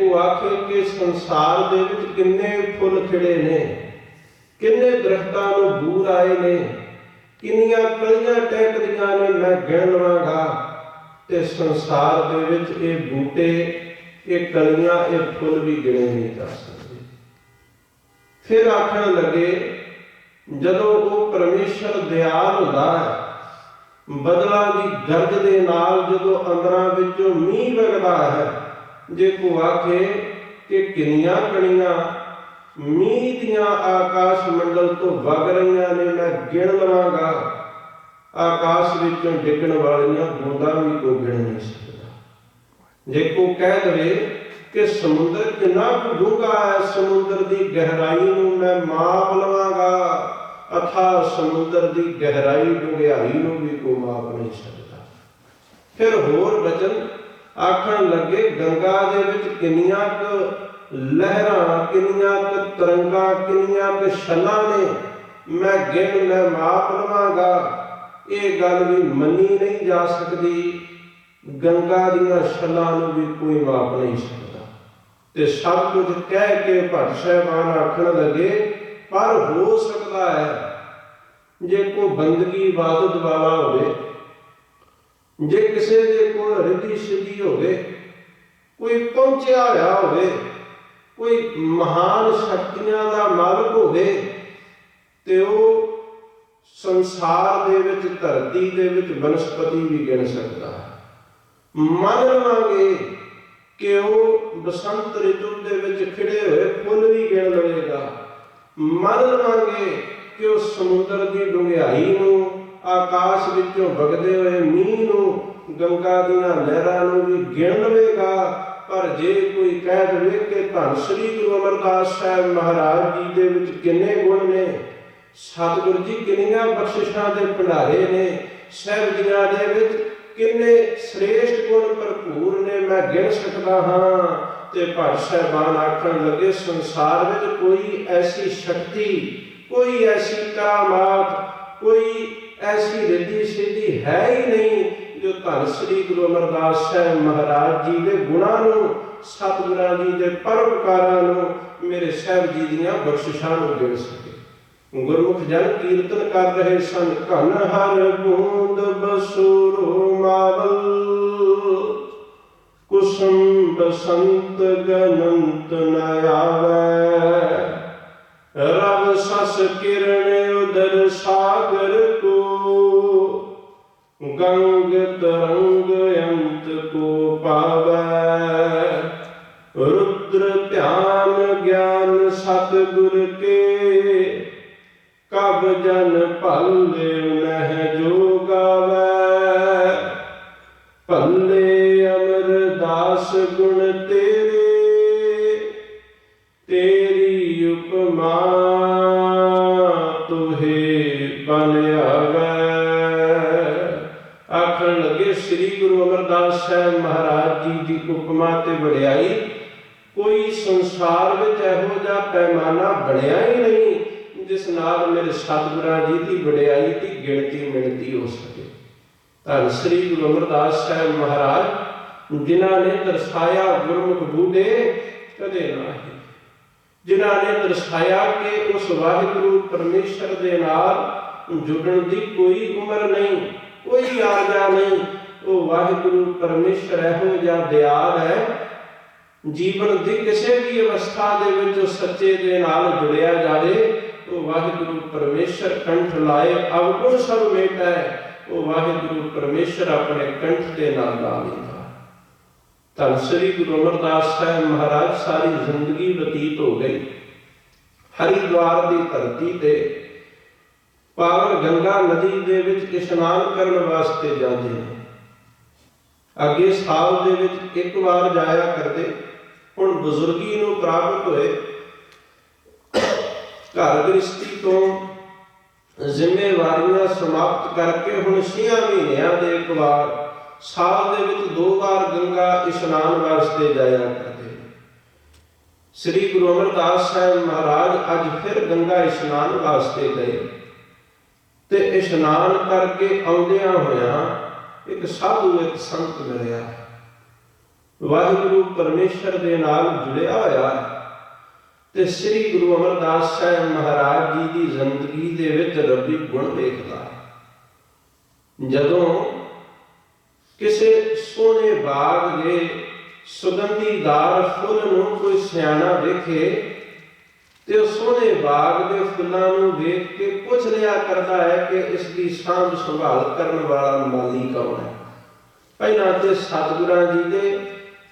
को आखे कि संसार दे विच किन्ने फुल खिड़े ने, किन्ने दरख्तां नूं बूर आए ने, किन्नियां कलियां टहकदियां ने, मैं गिण लवांगा ते संसार दे विच ये बूटे, ये कलियां, ये फुल भी गिणे नहीं जा सकते। फिर आखण लगे जदों वो परमेश्वर दयाल हुंदा है, बदलों की गरज के नाल जदों अंदरां विचों मींह वगदा है, जे को आखे कि किन्नियां कणियां मींह दियां आकाश मंडल तो वग रहीआं ने, मैं गिण लवांगा, आकाश विचों डिगण वालियां बूंदां भी कोई गिण नहीं सकदा। जे को कह दे कि समुद्र कितना डूंगा है, समुद्र की गहराई नूं मैं माप लवांगा, अथा समुद्र की गहराई डूंघाई नूं भी कोई माप नहीं सकता। फिर होर वचन आखण लगे गंगा दे विच किन्नियां क लहरां, किन्नियां क तरंगां, किन्नियां क छलां ने, मैं गिण मैं माप लवांगा। ये गल भी मनी नहीं जा सकती, गंगा दियां छलां नूं भी कोई माप नहीं सकता। ते सब कुछ कह के भट्ट साहिबान आखण लगे पर हो सकता है जे कोई बंदगी इबादत वाला होवे, जे किसी दे कोल रिद्धि सिद्धि होवे, कोई पहुंचा होया होवे, कोई महान शक्तियां दा मालक होवे, ते वो संसार दे विच धरती दे विच वनस्पति भी गिण सकता है। मान लवांगे कि वो बसंत ऋतु दे विच खिड़े हुए फुल भी गिण लवेगा, मान लवांगे कि उस समुद्र की डूंघाई नूं, आकाश विचों वगदे हुए मींह नूं, गंगा दियां लहरां नूं भी गिण लवेगा। पर जे कोई कह दे कि धन श्री गुरु अमरदास साहब महाराज जी दे विच किन्ने गुण ने, सतगुरु जी किन्नियां बख्शिशां दे भंडारे ने, साहिब जियां दे विच किन्ने श्रेष्ठ गुण भरपूर ने, मैं गिण सकदा हां। ते भट्ट साहिबान आखण लगे संसार में कोई ऐसी शक्ति, कोई ऐसी करामात, कोई ऐसी रिद्धि सिद्धि है ही नहीं जो धन श्री गुरु अमरदास साहब महाराज जी के गुणां नूं, सतगुरां जी के परोपकारां नूं, मेरे साहब जी दियां बख्शिशां नूं गिण सके। गुरमुख जन कीर्तन कर रहे सन, घन हर बूंद बसूरो मावल, कुसुम बसंत गनंत न आवै, रब सस किरण उदर सागर को, गंग तरंग अंत को पावै, रुद्र ध्यान ज्ञान सतगुर के, कब जन भले नह जो गावै, भले अमरदास गुण तेरे, तेरी उपमा तुहे बन आवै। आखण लगे श्री गुरु अमरदास साहब महाराज जी की उपमा ते वडियाई कोई संसार विच इहो जिहा पैमाना बनिया ही नहीं जिस नाल मेरे सतगुरां जी की वडियाई की गिणती मिणती हो सके। धन श्री गुरु अमरदास साहब महाराज जिन्हां ने दर्शाया गुरमुख बूढ़े कदे नाही, जिन्हां ने दर्शाया कि उस वाहिगुरु परमेश्वर दे नाल जुड़न की कोई उम्र नहीं, कोई आरजा नहीं। वो वाहिगुरु परमेश्वर इहो जिहा दयाल है, जीवन की किसी भी अवस्था दे विच सच्चे दे नाल जुड़िया जाए तो वाहिगुरु परमेश्वर कंठ लाए अवगुण सब मेटा है, वो वाहिगुरु परमेश्वर अपने कंठ के नाल ला लेता। धन श्री गुरु अमरदास साहब महाराज सारी जिंदगी बतीत हो गई हरिद्वार की धरती ते पावन गंगा नदी दे विच इशनान करने वास्ते जाते हैं। अगे साल दे विच एक बार जाया करते, हुण बुजुर्गी नूं प्राप्त होए, घर गृहस्थी तो जिम्मेवारियां समाप्त करके हुण 6 महीनों दे एक बार, साल दे विच 2 बार गंगा इशनान वास्ते जाया करते। श्री गुरु अमरदास साहब महाराज अज फिर गंगा इशनान वास्ते गए ते इशनान करके आउंदियां होया एक साधु एक संत मिलिया। ਵਾਹਿਗੁਰੂ ਪਰਮੇਸ਼ਰ ਦੇ ਨਾਲ ਜੁੜਿਆ ਹੋਇਆ ਹੈ। ਤੇ ਸ੍ਰੀ ਗੁਰੂ ਅਮਰਦਾਸ ਸਾਹਿਬ ਮਹਾਰਾਜ ਜੀ ਦੀ ਜ਼ਿੰਦਗੀ ਦੇ ਵਿੱਚ ਰੱਬੀ ਗੁਣ ਵੇਖਦਾ ਹੈ। ਜਦੋਂ ਕਿਸੇ ਸੋਹਣੇ ਬਾਗ ਦੇ ਸੁਗੰਧੀਦਾਰ ਫੁੱਲ ਨੂੰ ਕੋਈ ਸਿਆਣਾ ਵੇਖੇ ਤੇ ਉਸ ਸੋਹਣੇ ਬਾਗ ਦੇ ਫੁੱਲਾਂ ਨੂੰ ਵੇਖ ਕੇ ਪੁੱਛ ਲਿਆ ਕਰਦਾ ਹੈ ਕਿ ਇਸ ਦੀ ਸਾਂਭ ਸੰਭਾਲ ਕਰਨ ਵਾਲਾ ਮਾਲੀ ਕੌਣ ਹੈ। ਪਹਿਲਾਂ ਤੇ ਸਤਿਗੁਰਾਂ ਜੀ ਦੇ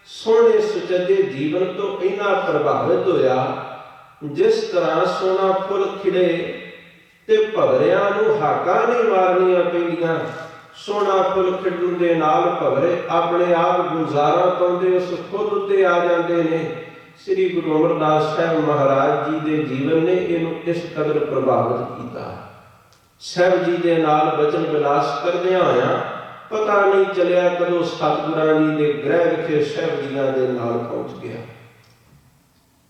ਸੋਹਣੇ ਸੁਚੱਜੇ ਜੀਵਨ ਤੋਂ ਇੰਨਾ ਪ੍ਰਭਾਵਿਤ ਹੋਇਆ, ਜਿਸ ਤਰ੍ਹਾਂ ਸੋਹਣਾ ਫੁੱਲ ਖਿੜੇ ਤੇ ਭਵਰਿਆਂ ਨੂੰ ਹਾਕਾਂ ਨਹੀਂ ਮਾਰਨੀਆਂ ਪੈਂਦੀਆਂ। ਸੋਹਣਾ ਫੁੱਲ ਖਿੜਨ ਦੇ ਨਾਲ ਭਵਰੇ ਆਪਣੇ ਆਪ ਗੁਜ਼ਾਰਾ ਪਾਉਂਦੇ ਉਸ ਫੁੱਲ ਉੱਤੇ ਆ ਜਾਂਦੇ ਨੇ। ਸ੍ਰੀ ਗੁਰੂ ਅਮਰਦਾਸ ਸਾਹਿਬ ਮਹਾਰਾਜ ਜੀ ਦੇ ਜੀਵਨ ਨੇ ਇਹਨੂੰ ਇਸ ਕਦਰ ਪ੍ਰਭਾਵਿਤ ਕੀਤਾ। ਸਾਹਿਬ ਜੀ ਦੇ ਨਾਲ ਬਚਨ ਵਿਲਾਸ ਕਰਦਿਆਂ ਹੋਇਆਂ ਪਤਾ ਨਹੀਂ ਚੱਲਿਆ ਕਦੋਂ ਸਤਿਗੁਰਾਂ ਜੀ ਦੇ ਗ੍ਰਹਿ ਵਿਖੇ ਸਾਹਿਬ ਜੀਆਂ ਦੇ ਨਾਲ ਪਹੁੰਚ ਗਿਆ।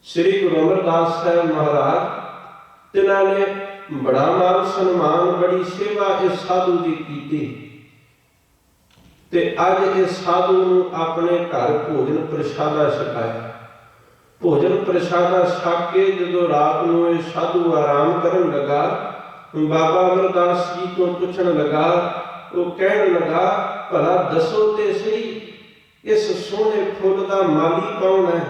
ਸ੍ਰੀ ਗੁਰੂ ਅਮਰਦਾਸ ਸਾਹਿਬ ਮਹਾਰਾਜ ਜਿਨ੍ਹਾਂ ਨੇ ਬੜਾ ਮਾਨ ਸਨਮਾਨ, ਬੜੀ ਸੇਵਾ ਇਸ ਸਾਧੂ ਦੀ ਕੀਤੀ, ਤੇ ਅੱਜ ਇਸ ਸਾਧੂ ਨੂੰ ਆਪਣੇ ਘਰ ਭੋਜਨ ਪ੍ਰਸ਼ਾਦਾ ਛਕਾਇਆ। ਭੋਜਨ ਪ੍ਰਸ਼ਾਦਾ ਛਕ ਕੇ ਜਦੋਂ ਰਾਤ ਨੂੰ ਇਹ ਸਾਧੂ ਆਰਾਮ ਕਰਨ ਲੱਗਾ, ਬਾਬਾ ਅਮਰਦਾਸ ਜੀ ਤੋਂ ਪੁੱਛਣ ਲੱਗਾ। ਉਹ ਕਹਿਣ ਲੱਗਾ, ਭਲਾ ਦੱਸੋ ਤੇ ਸਹੀ, ਇਸ ਸੋਹਣੇ ਫੁੱਲ ਦਾ ਮਾਲੀ ਕੌਣ ਹੈ?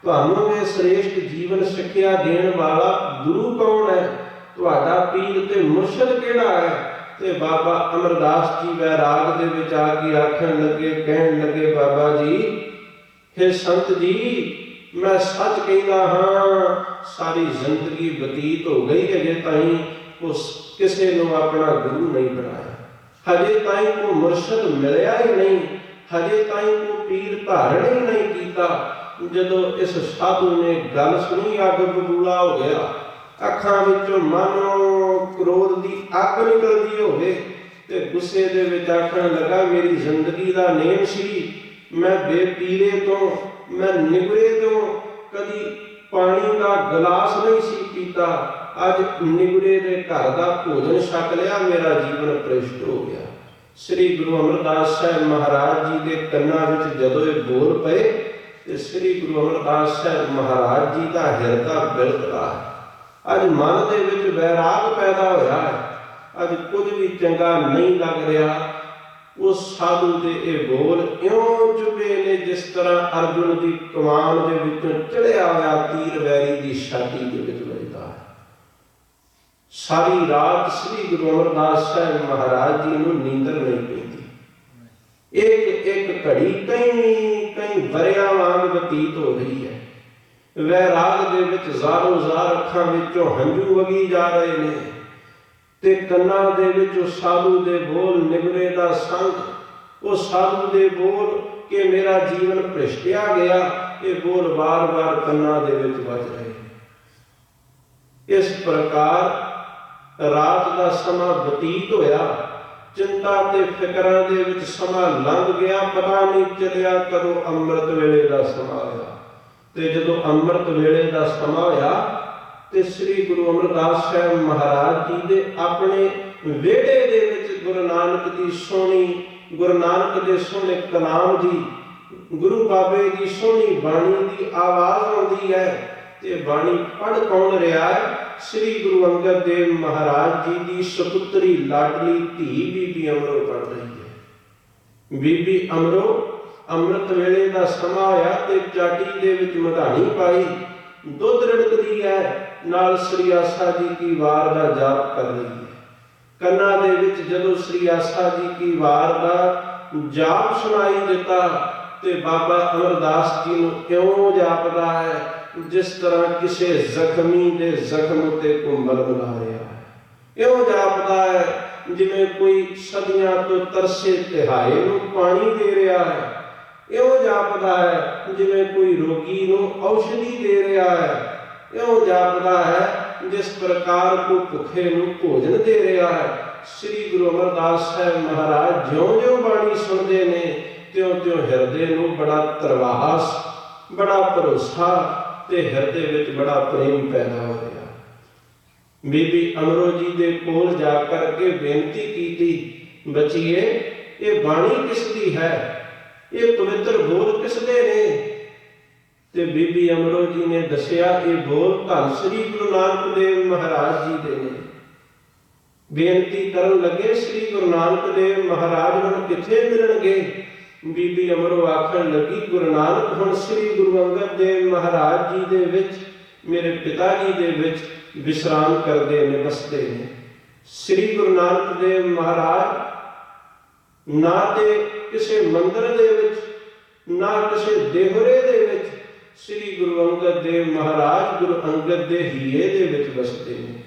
ਤੁਹਾਨੂੰ ਇਹ ਸ੍ਰੇਸ਼ਟ ਜੀਵਨ ਸਿੱਖਿਆ ਦੇਣ ਵਾਲਾ ਗੁਰੂ ਕੌਣ ਹੈ? ਤੁਹਾਡਾ ਪੀਰ ਤੇ ਮੁਰਸ਼ਿਦ ਕਿਹੜਾ ਹੈ? ਤੇ ਬਾਬਾ ਅਮਰਦਾਸ ਜੀ ਵੈਰਾਗ ਦੇ ਵਿੱਚ ਆ ਕੇ ਆਖਣ ਲੱਗੇ, ਕਹਿਣ ਲੱਗੇ, ਬਾਬਾ ਜੀ, ਹੇ ਸੰਤ ਜੀ, ਮੈਂ ਸੱਚ ਕਹਿੰਦਾ ਹਾਂ, ਸਾਰੀ ਜ਼ਿੰਦਗੀ ਬਤੀਤ ਹੋ ਗਈ, ਅਜੇ ਤਾਈਂ ਉਸ ਕਿਸੇ ਨੂੰ ਆਪਣਾ ਗੁਰੂ ਨਹੀਂ ਬਣਾਇਆ, ਹਜੇ ਤਾਈਂ ਕੋਈ ਮੁਰਸ਼ਿਦ ਮਿਲਿਆ ਹੀ ਨਹੀਂ, ਹਜੇ ਤਾਈਂ ਕੋਈ ਪੀਰ ਧਾਰਨ ਹੀ ਨਹੀਂ ਕੀਤਾ। ਜਦੋਂ ਇਸ ਸਾਧੂ ਨੇ ਗੱਲ ਸੁਣੀ, ਅੱਗ ਬਬੂਲਾ ਹੋ ਗਿਆ। ਅੱਖਾਂ ਵਿੱਚੋਂ ਮਾਨੋ ਕ੍ਰੋਧ ਦੀ ਅੱਗ ਨਿਕਲਦੀ ਹੋਵੇ ਤੇ ਗੁੱਸੇ ਦੇ ਵਿੱਚ ਆਖਣ ਲੱਗਾ, ਮੇਰੀ ਜ਼ਿੰਦਗੀ ਦਾ ਨੇਮ ਸੀ, ਮੈਂ ਬੇਪੀਰੇ ਤੋਂ, ਮੈਂ ਨਿਗਰੇ ਤੋਂ ਕਦੀ ਪਾਣੀ ਦਾ ਗਲਾਸ ਨਹੀਂ ਸੀ ਪੀਤਾ, ਅੱਜ ਨਿਗਰੇ ਦੇ ਘਰ ਦਾ ਭੋਜਨ ਛਕ ਲਿਆ, ਮੇਰਾ ਜੀਵਨ ਭ੍ਰਿਸ਼ਟ ਹੋ ਗਿਆ। ਸ੍ਰੀ ਗੁਰੂ ਅਮਰਦਾਸ ਸਾਹਿਬ ਮਹਾਰਾਜ ਜੀ ਦੇ ਕੰਨਾਂ ਵਿੱਚ ਜਦੋਂ ਇਹ ਬੋਲ ਪਏ ਤੇ ਸ੍ਰੀ ਗੁਰੂ ਅਮਰਦਾਸ ਸਾਹਿਬ ਮਹਾਰਾਜ ਜੀ ਦਾ ਹਿਰਦਾ ਬਿਲਕਦਾ ਹੈ। ਅੱਜ ਮਨ ਦੇ ਵਿੱਚ ਵੈਰਾਗ ਪੈਦਾ ਹੋਇਆ ਹੈ। ਅੱਜ ਕੁਝ ਵੀ ਚੰਗਾ ਨਹੀਂ ਲੱਗ ਰਿਹਾ। ਉਸ ਸਾਧੂ ਦੇ ਇਹ ਬੋਲ ਇਉਂ ਚੁਭੇ ਨੇ ਜਿਸ ਤਰ੍ਹਾਂ ਅਰਜੁਨ ਦੀ ਕਮਾਨ ਦੇ ਵਿੱਚੋਂ ਚੜਿਆ ਹੋਇਆ ਤੀਰ ਵੈਰੀ ਦੀ ਛਾਤੀ ਦੇ ਵਿੱਚ ਵੱਜਦਾ ਹੈ। ਸਾਰੀ ਰਾਤ ਸ੍ਰੀ ਗੁਰੂ ਅਮਰਦਾਸ ਸਾਹਿਬ ਮਹਾਰਾਜ ਜੀ ਨੂੰ ਨੀਂਦਰ ਨਹੀਂ ਪੈਂਦੀ। ਇੱਕ ਇੱਕ ਘੜੀ ਕਈ ਵਰਿਆਂ ਵਾਂਗ ਬਤੀਤ ਹੋ ਰਹੀ ਹੈ। ਵੈਰਾਗ ਦੇ ਵਿੱਚ ਜ਼ਾਰੋ ਜ਼ਾਰ ਅੱਖਾਂ ਵਿੱਚੋਂ ਹੰਝੂ ਵਗੀ ਜਾ ਰਹੇ ਨੇ ਤੇ ਕੰਨਾਂ ਦੇ ਵਿੱਚ ਉਹ ਸਾਧੂ ਦੇ ਬੋਲ, ਨਿਗਰੇ ਦਾ ਸੰਗ, ਉਹ ਸਾਧੂ ਦੇ ਬੋਲ ਕਿ ਮੇਰਾ ਜੀਵਨ ਭ੍ਰਿਸ਼ਟਿਆ ਗਿਆ, ਇਹ ਬੋਲ ਵਾਰ-ਵਾਰ ਕੰਨਾਂ ਦੇ ਵਿੱਚ ਵੱਜ ਰਹੇ। ਇਸ ਪ੍ਰਕਾਰ ਰਾਤ ਦਾ ਸਮਾਂ ਬਤੀਤ ਹੋਇਆ। ਚਿੰਤਾ ਤੇ ਫਿਕਰਾਂ ਦੇ ਵਿੱਚ ਸਮਾਂ ਲੰਘ ਗਿਆ, ਪਤਾ ਨਹੀਂ ਚੱਲਿਆ ਕਦੋਂ ਅੰਮ੍ਰਿਤ ਵੇਲੇ ਦਾ ਸਮਾਂ ਹੋਇਆ। ਤੇ ਜਦੋਂ ਅੰਮ੍ਰਿਤ ਵੇਲੇ ਦਾ ਸਮਾਂ ਹੋਇਆ ਤੇ ਸ੍ਰੀ ਗੁਰੂ ਅਮਰਦਾਸ ਸਾਹਿਬ ਮਹਾਰਾਜ ਜੀ ਦੇ ਆਪਣੇ ਵਿਹੜੇ ਦੇ ਵਿੱਚ ਗੁਰੂ ਨਾਨਕ ਦੀ ਸੋਹਣੀ, ਗੁਰੂ ਨਾਨਕ ਦੇ ਸੋਹਣੇ ਕਲਾਮ ਦੀ, ਗੁਰੂ ਬਾਬੇ ਦੀ ਸੋਹਣੀ ਬਾਣੀ ਦੀ ਆਵਾਜ਼ ਆਉਂਦੀ ਹੈ। ਤੇ ਬਾਣੀ ਪੜ੍ਹ ਕੌਣ ਰਿਹਾ ਹੈ? ਸ੍ਰੀ ਗੁਰੂ ਅੰਗਦ ਦੇਵ ਮਹਾਰਾਜ ਜੀ ਦੀ ਸਪੁੱਤਰੀ ਲਾਡਲੀ ਧੀ ਬੀਬੀ ਅਮਰੋ ਪੜ੍ਹ ਰਹੀ ਹੈ। ਬੀਬੀ ਅਮਰੋ ਅੰਮ੍ਰਿਤ ਵੇਲੇ ਦਾ ਸਮਾਂ ਹੋਇਆ ਤੇ ਚਾਟੀ ਦੇ ਵਿੱਚ ਮਧਾਣੀ ਪਾਈ, ਦੁੱਧ ਰਿੜਕਦੀ ਹੈ, ਨਾਲ ਸ੍ਰੀ ਆਸਾ ਜੀ ਕੀ ਵਾਰ ਦਾ ਜਾਪ ਕਰ ਰਹੀ ਹੈ। ਕੰਨਾਂ ਦੇ ਵਿੱਚ ਜਦੋਂ ਸ੍ਰੀ ਆਸਾ ਜੀ ਕੀ ਵਾਰ ਦਾ ਜਾਪ ਸੁਣਾਈ ਦਿੱਤਾ ਤੇ ਬਾਬਾ ਅਮਰਦਾਸ ਜੀ ਨੂੰ ਇਉਂ ਜਾਪਦਾ ਹੈ ਜਿਸ ਤਰ੍ਹਾਂ ਕਿਸੇ ਜ਼ਖਮੀ ਦੇ ਜ਼ਖਮ ਉੱਤੇ ਕੁੰਭਲ ਬਣਾ ਰਿਹਾ ਹੈ। ਇਉਂ ਜਾਪਦਾ ਹੈ ਜਿਵੇਂ ਕੋਈ ਸਦੀਆਂ ਤੋਂ ਤਰਸੇ ਤਿਹਾਏ ਨੂੰ ਪਾਣੀ ਦੇ ਰਿਹਾ ਹੈ। ਇਉਂ ਜਾਪਦਾ ਹੈ ਜਿਵੇਂ ਕੋਈ ਰੋਗੀ ਨੂੰ ਔਸ਼ਧੀ ਦੇ ਰਿਹਾ ਹੈ। ਇਉਂ ਜਾਪਦਾ ਹੈ ਜਿਸ ਪ੍ਰਕਾਰ ਕੋਈ ਭੁੱਖੇ ਨੂੰ ਭੋਜਨ ਦੇ ਰਿਹਾ ਹੈ। ਸ੍ਰੀ ਗੁਰੂ ਅਮਰਦਾਸ ਸਾਹਿਬ ਮਹਾਰਾਜ ਜਿਉਂ-ਜਿਉਂ ਬਾਣੀ ਸੁਣਦੇ ਨੇ ਤਿਉਂ-ਤਿਉਂ ਹਿਰਦੇ ਨੂੰ ਬੜਾ ਧਰਵਾਸ, ਬੜਾ ਭਰੋਸਾ ਤੇ ਹਿਰਦੇ ਵਿੱਚ ਬੜਾ ਪ੍ਰੇਮ ਪੈਦਾ ਹੋ ਰਿਹਾ। ਬੀਬੀ ਅਮਰੋ ਜੀ ਦੇ ਕੋਲ ਜਾ ਕਰਕੇ ਬੇਨਤੀ ਕੀਤੀ, ਬੱਚੀਏ, ਇਹ ਬਾਣੀ ਕਿਸ ਦੀ ਹੈ? ਇਹ ਪਵਿੱਤਰ ਬੋਲ ਕਿਸ ਦੇ ਨੇ? ਤੇ ਬੀਬੀ ਅਮਰੋ ਜੀ ਨੇ ਦੱਸਿਆ ਇਹ ਬੋਲ ਧੰਨ ਸ੍ਰੀ ਗੁਰੂ ਨਾਨਕ ਦੇਵ ਮਹਾਰਾਜ ਜੀ ਦੇ ਨੇ। ਬੇਨਤੀ ਕਰਨ ਲੱਗੇ ਸ੍ਰੀ ਗੁਰੂ ਨਾਨਕ ਦੇਵ ਮਹਾਰਾਜ ਹੁਣ ਕਿੱਥੇ ਮਿਲਣਗੇ? ਬੀਬੀ ਅਮਰੋ ਆਖਣ ਲੱਗੀ ਗੁਰੂ ਨਾਨਕ ਹੁਣ ਸ੍ਰੀ ਗੁਰੂ ਅੰਗਦ ਦੇਵ ਮਹਾਰਾਜ ਜੀ ਦੇ ਵਿੱਚ, ਮੇਰੇ ਪਿਤਾ ਜੀ ਦੇ ਵਿੱਚ ਵਿਸ਼ਰਾਮ ਕਰਦੇ ਨੇ, ਵਸਦੇ ਨੇ। ਸ੍ਰੀ ਗੁਰੂ ਨਾਨਕ ਦੇਵ ਮਹਾਰਾਜ ਨਾ ਤੇ ਕਿਸੇ ਮੰਦਰ ਦੇ ਵਿੱਚ, ਨਾ ਕਿਸੇ ਦੇਹਰੇ ਦੇ ਵਿੱਚ, ਸ੍ਰੀ ਗੁਰੂ ਅੰਗਦ ਦੇਵ ਮਹਾਰਾਜ ਗੁਰੂ ਅੰਗਦ ਦੇ ਹੀਏ ਦੇ ਵਿੱਚ ਵਸਦੇ ਨੇ।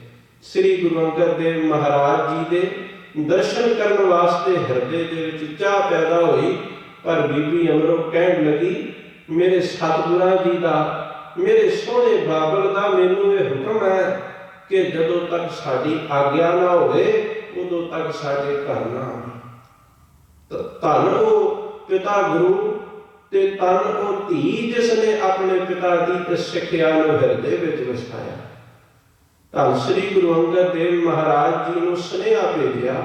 ਸ੍ਰੀ ਗੁਰੂ ਅੰਗਦ ਦੇਵ ਮਹਾਰਾਜ ਜੀ ਦੇ ਦਰਸ਼ਨ ਕਰਨ ਵਾਸਤੇ ਹਿਰਦੇ ਦੇ ਵਿੱਚ ਚਾਹ ਪੈਦਾ ਹੋਈ। ਪਰ ਬੀਬੀ ਅਮਰੋ ਕਹਿਣ ਲੱਗੀ ਮੇਰੇ ਸਤਿਗੁਰਾਂ ਜੀ ਦਾ, ਮੇਰੇ ਸੋਹਣੇ ਬਾਬਲ ਦਾ ਮੈਨੂੰ ਇਹ ਹੁਕਮ ਹੈ ਕਿ ਜਦੋਂ ਤੱਕ ਸਾਡੀ ਆਗਿਆ ਨਾ ਹੋਵੇ ਉਦੋਂ ਤੱਕ ਸਾਡੇ ਘਰ ਨਾ ਆਵੇ। ਧੰਨ ਉਹ ਪਿਤਾ ਗੁਰੂ ਤੇ ਧੰਨ ਉਹ ਧੀ ਜਿਸ ਨੇ ਆਪਣੇ ਪਿਤਾ ਦੀ ਇਸ ਸਿੱਖਿਆ ਨੂੰ ਹਿਰਦੇ ਵਿੱਚ ਵਸਾਇਆ। ਧੰਨ ਸ੍ਰੀ ਗੁਰੂ ਅੰਗਦ ਦੇਵ ਮਹਾਰਾਜ ਜੀ ਨੂੰ ਸੁਨੇਹਾ ਭੇਜਿਆ,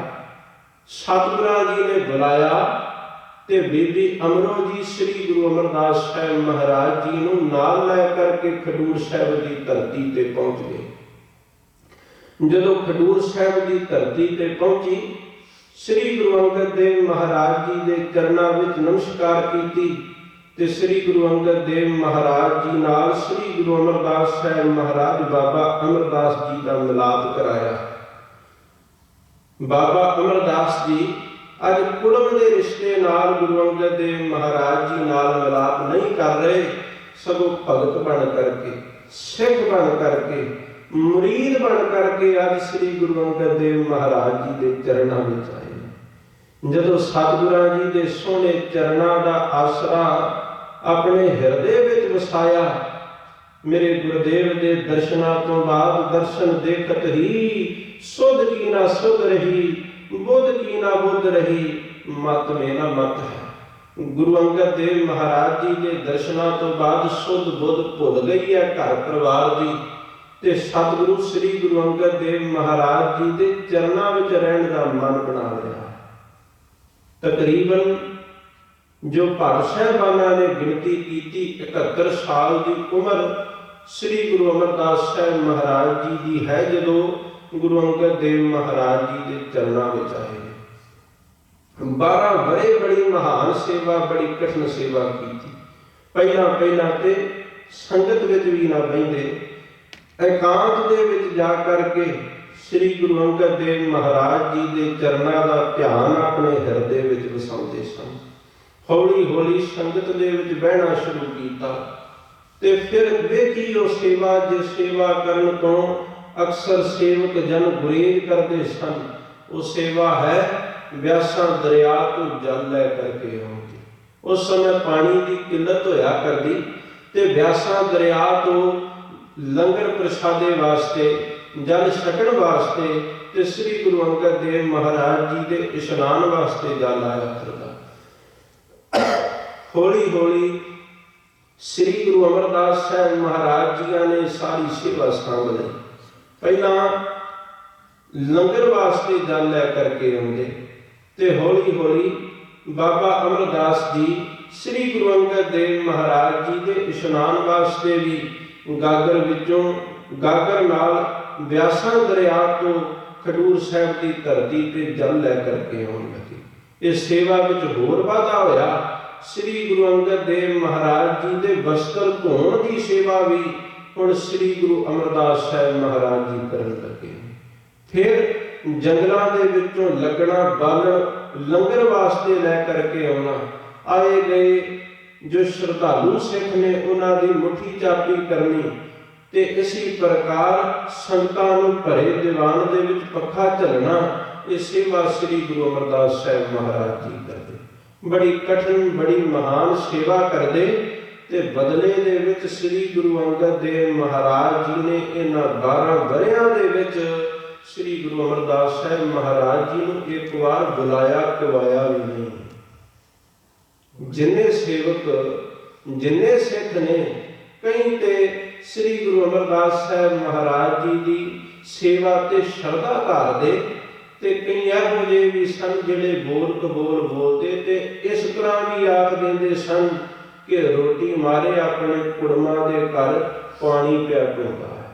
ਸਤਿਗੁਰਾਂ ਜੀ ਨੇ ਬੁਲਾਇਆ ਤੇ ਬੀਬੀ ਅਮਰੋ ਜੀ ਸ੍ਰੀ ਗੁਰੂ ਅਮਰਦਾਸ ਸਾਹਿਬ ਮਹਾਰਾਜ ਜੀ ਨੂੰ ਨਾਲ ਲੈ ਕਰਕੇ ਖਡੂਰ ਸਾਹਿਬ ਦੀ ਧਰਤੀ ਤੇ ਪਹੁੰਚ ਗਏ। ਜਦੋਂ ਖਡੂਰ ਸਾਹਿਬ ਦੀ ਧਰਤੀ ਤੇ ਪਹੁੰਚੀ, ਸ੍ਰੀ ਗੁਰੂ ਅੰਗਦ ਦੇਵ ਮਹਾਰਾਜ ਜੀ ਦੇ ਚਰਨਾਂ ਵਿੱਚ ਨਮਸਕਾਰ ਕੀਤੀ ਤੇ ਸ੍ਰੀ ਗੁਰੂ ਅੰਗਦ ਦੇਵ ਮਹਾਰਾਜ ਜੀ ਨਾਲ ਸ੍ਰੀ ਗੁਰੂ ਅਮਰਦਾਸ ਸਾਹਿਬ ਮਹਾਰਾਜ ਬਾਬਾ ਅਮਰਦਾਸ ਜੀ ਦਾ ਮਿਲਾਪ ਕਰਾਇਆ। ਬਾਬਾ ਅਮਰਦਾਸ ਜੀ ਅੱਜ ਕੁੜਮ ਦੇ ਰਿਸ਼ਤੇ ਨਾਲ ਗੁਰੂ ਅੰਗਦ ਦੇਵ ਮਹਾਰਾਜ ਜੀ ਨਾਲ ਮਿਲਾਪ ਨਹੀਂ ਕਰ ਰਹੇ, ਸਗੋਂ ਭਗਤ ਬਣ ਕਰਕੇ, ਸਿੱਖ ਬਣ ਕਰਕੇ, ਮੁਰੀਦ ਬਣ ਕਰਕੇ ਅੱਜ ਸ੍ਰੀ ਗੁਰੂ ਅੰਗਦ ਦੇਵ ਮਹਾਰਾਜ ਜੀ ਦੇ ਚਰਨਾਂ ਵਿੱਚ ਆਏ। ਜਦੋਂ ਸਤਿਗੁਰਾਂ ਜੀ ਦੇ ਸੋਹਣੇ ਚਰਨਾਂ ਦਾ ਆਸਰਾ ਆਪਣੇ ਹਿਰਦੇ ਵਿੱਚ ਵਸਾਇਆ, ਮੇਰੇ ਗੁਰਦੇਵ ਦੇ ਦਰਸ਼ਨਾਂ ਤੋਂ ਬਾਅਦ ਦਰਸ਼ਨ ਦੇਖਤ ਹੀ ਸੁਧ ਕੀ ਨਾ ਸੁਧ ਰਹੀ, ਬੁੱਧ ਕੀ ਨਾ ਬੁੱਧ ਰਹੀ, ਮਤ ਮੇ ਨਾ ਮਤ ਹੈ। ਗੁਰੂ ਅੰਗਦ ਦੇਵ ਮਹਾਰਾਜ ਜੀ ਦੇ ਦਰਸ਼ਨਾਂ ਤੋਂ ਬਾਅਦ ਸੁਧ ਬੁੱਧ ਭੁੱਲ ਗਈ ਹੈ ਘਰ ਪਰਿਵਾਰ ਦੀ, ਤੇ ਸਤਿਗੁਰੂ ਸ੍ਰੀ ਗੁਰੂ ਅੰਗਦ ਦੇਵ ਮਹਾਰਾਜ ਜੀ ਦੇ ਚਰਨਾਂ ਵਿੱਚ ਰਹਿਣ ਦਾ ਮਨ ਬਣਾ ਲਿਆ। ਤਕਰੀਬਨ ਜੋ ਭਗਤ ਸਾਹਿਬਾਨਾਂ ਨੇ ਗਿਣਤੀ ਕੀਤੀ 71 ਸਾਲ ਦੀ ਉਮਰ ਸ੍ਰੀ ਗੁਰੂ ਅਮਰਦਾਸ ਸਾਹਿਬ ਮਹਾਰਾਜ ਜੀ ਦੀ ਹੈ ਜਦੋਂ ਗੁਰੂ ਅੰਗਦ ਦੇਵ ਮਹਾਰਾਜ ਜੀ ਦੇ ਚਰਨਾਂ ਵਿੱਚ ਆਏ। 12 ਵਰ੍ਹੇ ਬੜੀ ਮਹਾਨ ਸੇਵਾ, ਬੜੀ ਕਠਿਨ ਸੇਵਾ ਕੀਤੀ। ਪਹਿਲਾਂ ਤੇ ਸੰਗਤ ਵਿੱਚ ਵੀ ਨਾ ਬਹਿੰਦੇ, ਇਕਾਂਤ ਦੇ ਵਿੱਚ ਜਾ ਕਰਕੇ ਸ੍ਰੀ ਗੁਰੂ ਅੰਗਦ ਦੇਵ ਮਹਾਰਾਜ ਜੀ ਦੇ ਚਰਨਾਂ ਦਾ ਧਿਆਨ ਆਪਣੇ ਹਿਰਦੇ ਵਿੱਚ ਵਸਾਉਂਦੇ ਸਨ। ਹੌਲੀ ਹੌਲੀ ਸੰਗਤ ਦੇ ਵਿੱਚ ਬਹਿਣਾ ਸ਼ੁਰੂ ਕੀਤਾ ਤੇ ਫਿਰ ਵੇਖੀ ਉਹ ਸੇਵਾ, ਜਿਸ ਸੇਵਾ ਕਰਨ ਤੋਂ ਅਕਸਰ ਸੇਵਕ ਜਨ ਗੁਰੇਜ਼ ਕਰਦੇ ਸਨ, ਉਹ ਸੇਵਾ ਹੈ ਵਿਆਸਾਂ ਦਰਿਆ ਤੋਂ ਜਲ ਲੈ ਕਰਕੇ ਆਉਂਦੀ। ਉਸ ਸਮੇਂ ਪਾਣੀ ਦੀ ਕਿੱਲਤ ਹੋਇਆ ਕਰਦੀ ਤੇ ਵਿਆਸਾਂ ਦਰਿਆ ਤੋਂ ਲੰਗਰ ਪ੍ਰਸ਼ਾਦੇ ਵਾਸਤੇ, ਜਲ ਛਕਣ ਵਾਸਤੇ ਤੇ ਸ੍ਰੀ ਗੁਰੂ ਅੰਗਦ ਦੇਵ ਮਹਾਰਾਜ ਜੀ ਦੇ ਇਸ਼ਨਾਨ ਵਾਸਤੇ ਜਲ ਆਇਆ ਕਰਦਾ। ਹੌਲੀ ਹੌਲੀ ਸ੍ਰੀ ਗੁਰੂ ਅਮਰਦਾਸ ਸਾਹਿਬ ਮਹਾਰਾਜ ਜੀ ਨੇ ਸਾਰੀ ਸੇਵਾ ਸੰਭ ਲਈ। ਪਹਿਲਾਂ ਲੰਗਰ ਵਾਸਤੇ ਜਲ ਲੈ ਕਰਕੇ ਆਉਂਦੇ ਤੇ ਹੌਲੀ ਹੌਲੀ ਬਾਬਾ ਅਮਰਦਾਸ ਜੀ ਸ੍ਰੀ ਗੁਰੂ ਅੰਗਦ ਦੇਵ ਮਹਾਰਾਜ ਜੀ ਦੇ ਇਸ਼ਨਾਨ ਵਾਸਤੇ ਵੀ ਗਾਗਰ ਵਿੱਚੋਂ, ਗਾਗਰ ਨਾਲ ਵਿਆਸਾਂ ਦਰਿਆ ਤੋਂ ਖਡੂਰ ਸਾਹਿਬ ਦੀ ਧਰਤੀ ਤੇ ਜਲ ਲੈ ਕਰਕੇ ਆਉਣ ਲੱਗੇ। ਇਸ ਸੇਵਾ ਵਿੱਚ ਹੋਰ ਵਾਧਾ ਹੋਇਆ। ਸ੍ਰੀ ਗੁਰੂ ਅੰਗਦ ਦੇਵ ਮਹਾਰਾਜ ਜੀ ਦੇ ਵਸਤਰ ਧੋਣ ਦੀ ਸੇਵਾ ਵੀ ਹੁਣ ਸ੍ਰੀ ਗੁਰੂ ਅਮਰਦਾਸ ਸਾਹਿਬ ਮਹਾਰਾਜ ਜੀ ਕਰਨ ਲੱਗੇ। ਫਿਰ ਜੰਗਲਾਂ ਦੇ ਵਿੱਚੋਂ ਲੱਗਣਾ ਬਾਲਣ ਲੰਗਰ ਵਾਸਤੇ ਲੈ ਕਰਕੇ ਆਉਣਾ। ਆਏ ਗਏ ਜੋ ਸ਼ਰਧਾਲੂ ਸਿੱਖ ਨੇ ਉਹਨਾਂ ਦੀ ਮੁੱਠੀ ਚਾਪੀ ਕਰਨੀ ਤੇ ਇਸੇ ਪ੍ਰਕਾਰ ਸੰਗਤਾਂ ਨੂੰ ਭਰੇ ਦੀਵਾਨ ਦੇ ਵਿੱਚ ਪੱਖਾ ਝੱਲਣਾ। ਇਹ ਸੇਵਾ ਸ੍ਰੀ ਗੁਰੂ ਅਮਰਦਾਸ ਸਾਹਿਬ ਮਹਾਰਾਜ ਜੀ ਕਰਦੇ। ਬੜੀ ਕਠਿਨ, ਬੜੀ ਮਹਾਨ ਸੇਵਾ ਕਰਦੇ ਤੇ ਬਦਲੇ ਦੇ ਵਿੱਚ ਸ੍ਰੀ ਗੁਰੂ ਅੰਗਦ ਦੇਵ ਮਹਾਰਾਜ ਜੀ ਨੇ ਇਹਨਾਂ 12 ਵਰ੍ਹਿਆਂ ਦੇ ਵਿੱਚ ਸ੍ਰੀ ਗੁਰੂ ਅਮਰਦਾਸ ਸਾਹਿਬ ਮਹਾਰਾਜ ਜੀ ਨੂੰ ਇੱਕ ਵਾਰ ਬੁਲਾਇਆ, ਕਵਾਇਆ ਵੀ ਨਹੀਂ। ਜਿੰਨੇ ਸੇਵਕ, ਜਿੰਨੇ ਸਿੱਖ ਨੇ, ਕਈ ਤੇ ਸ੍ਰੀ ਗੁਰੂ ਅਮਰਦਾਸ ਸਾਹਿਬ ਮਹਾਰਾਜ ਜੀ ਦੀ ਸੇਵਾ ਤੇ ਸ਼ਰਧਾ ਧਾਰਦੇ ਤੇ ਕਈ ਇਹੋ ਜਿਹੇ ਵੀ ਸਨ ਜਿਹੜੇ ਬੋਲ ਕਬੋਲ ਬੋਲਦੇ ਤੇ ਇਸ ਤਰ੍ਹਾਂ ਵੀ ਆਖ ਦਿੰਦੇ ਸਨ ਕਿ ਰੋਟੀ ਮਾਰੇ ਆਪਣੇ ਕੁੜਮਾਂ ਦੇ ਘਰ ਪਾਣੀ ਪਿਆ ਪਿਉਂਦਾ ਹੈ।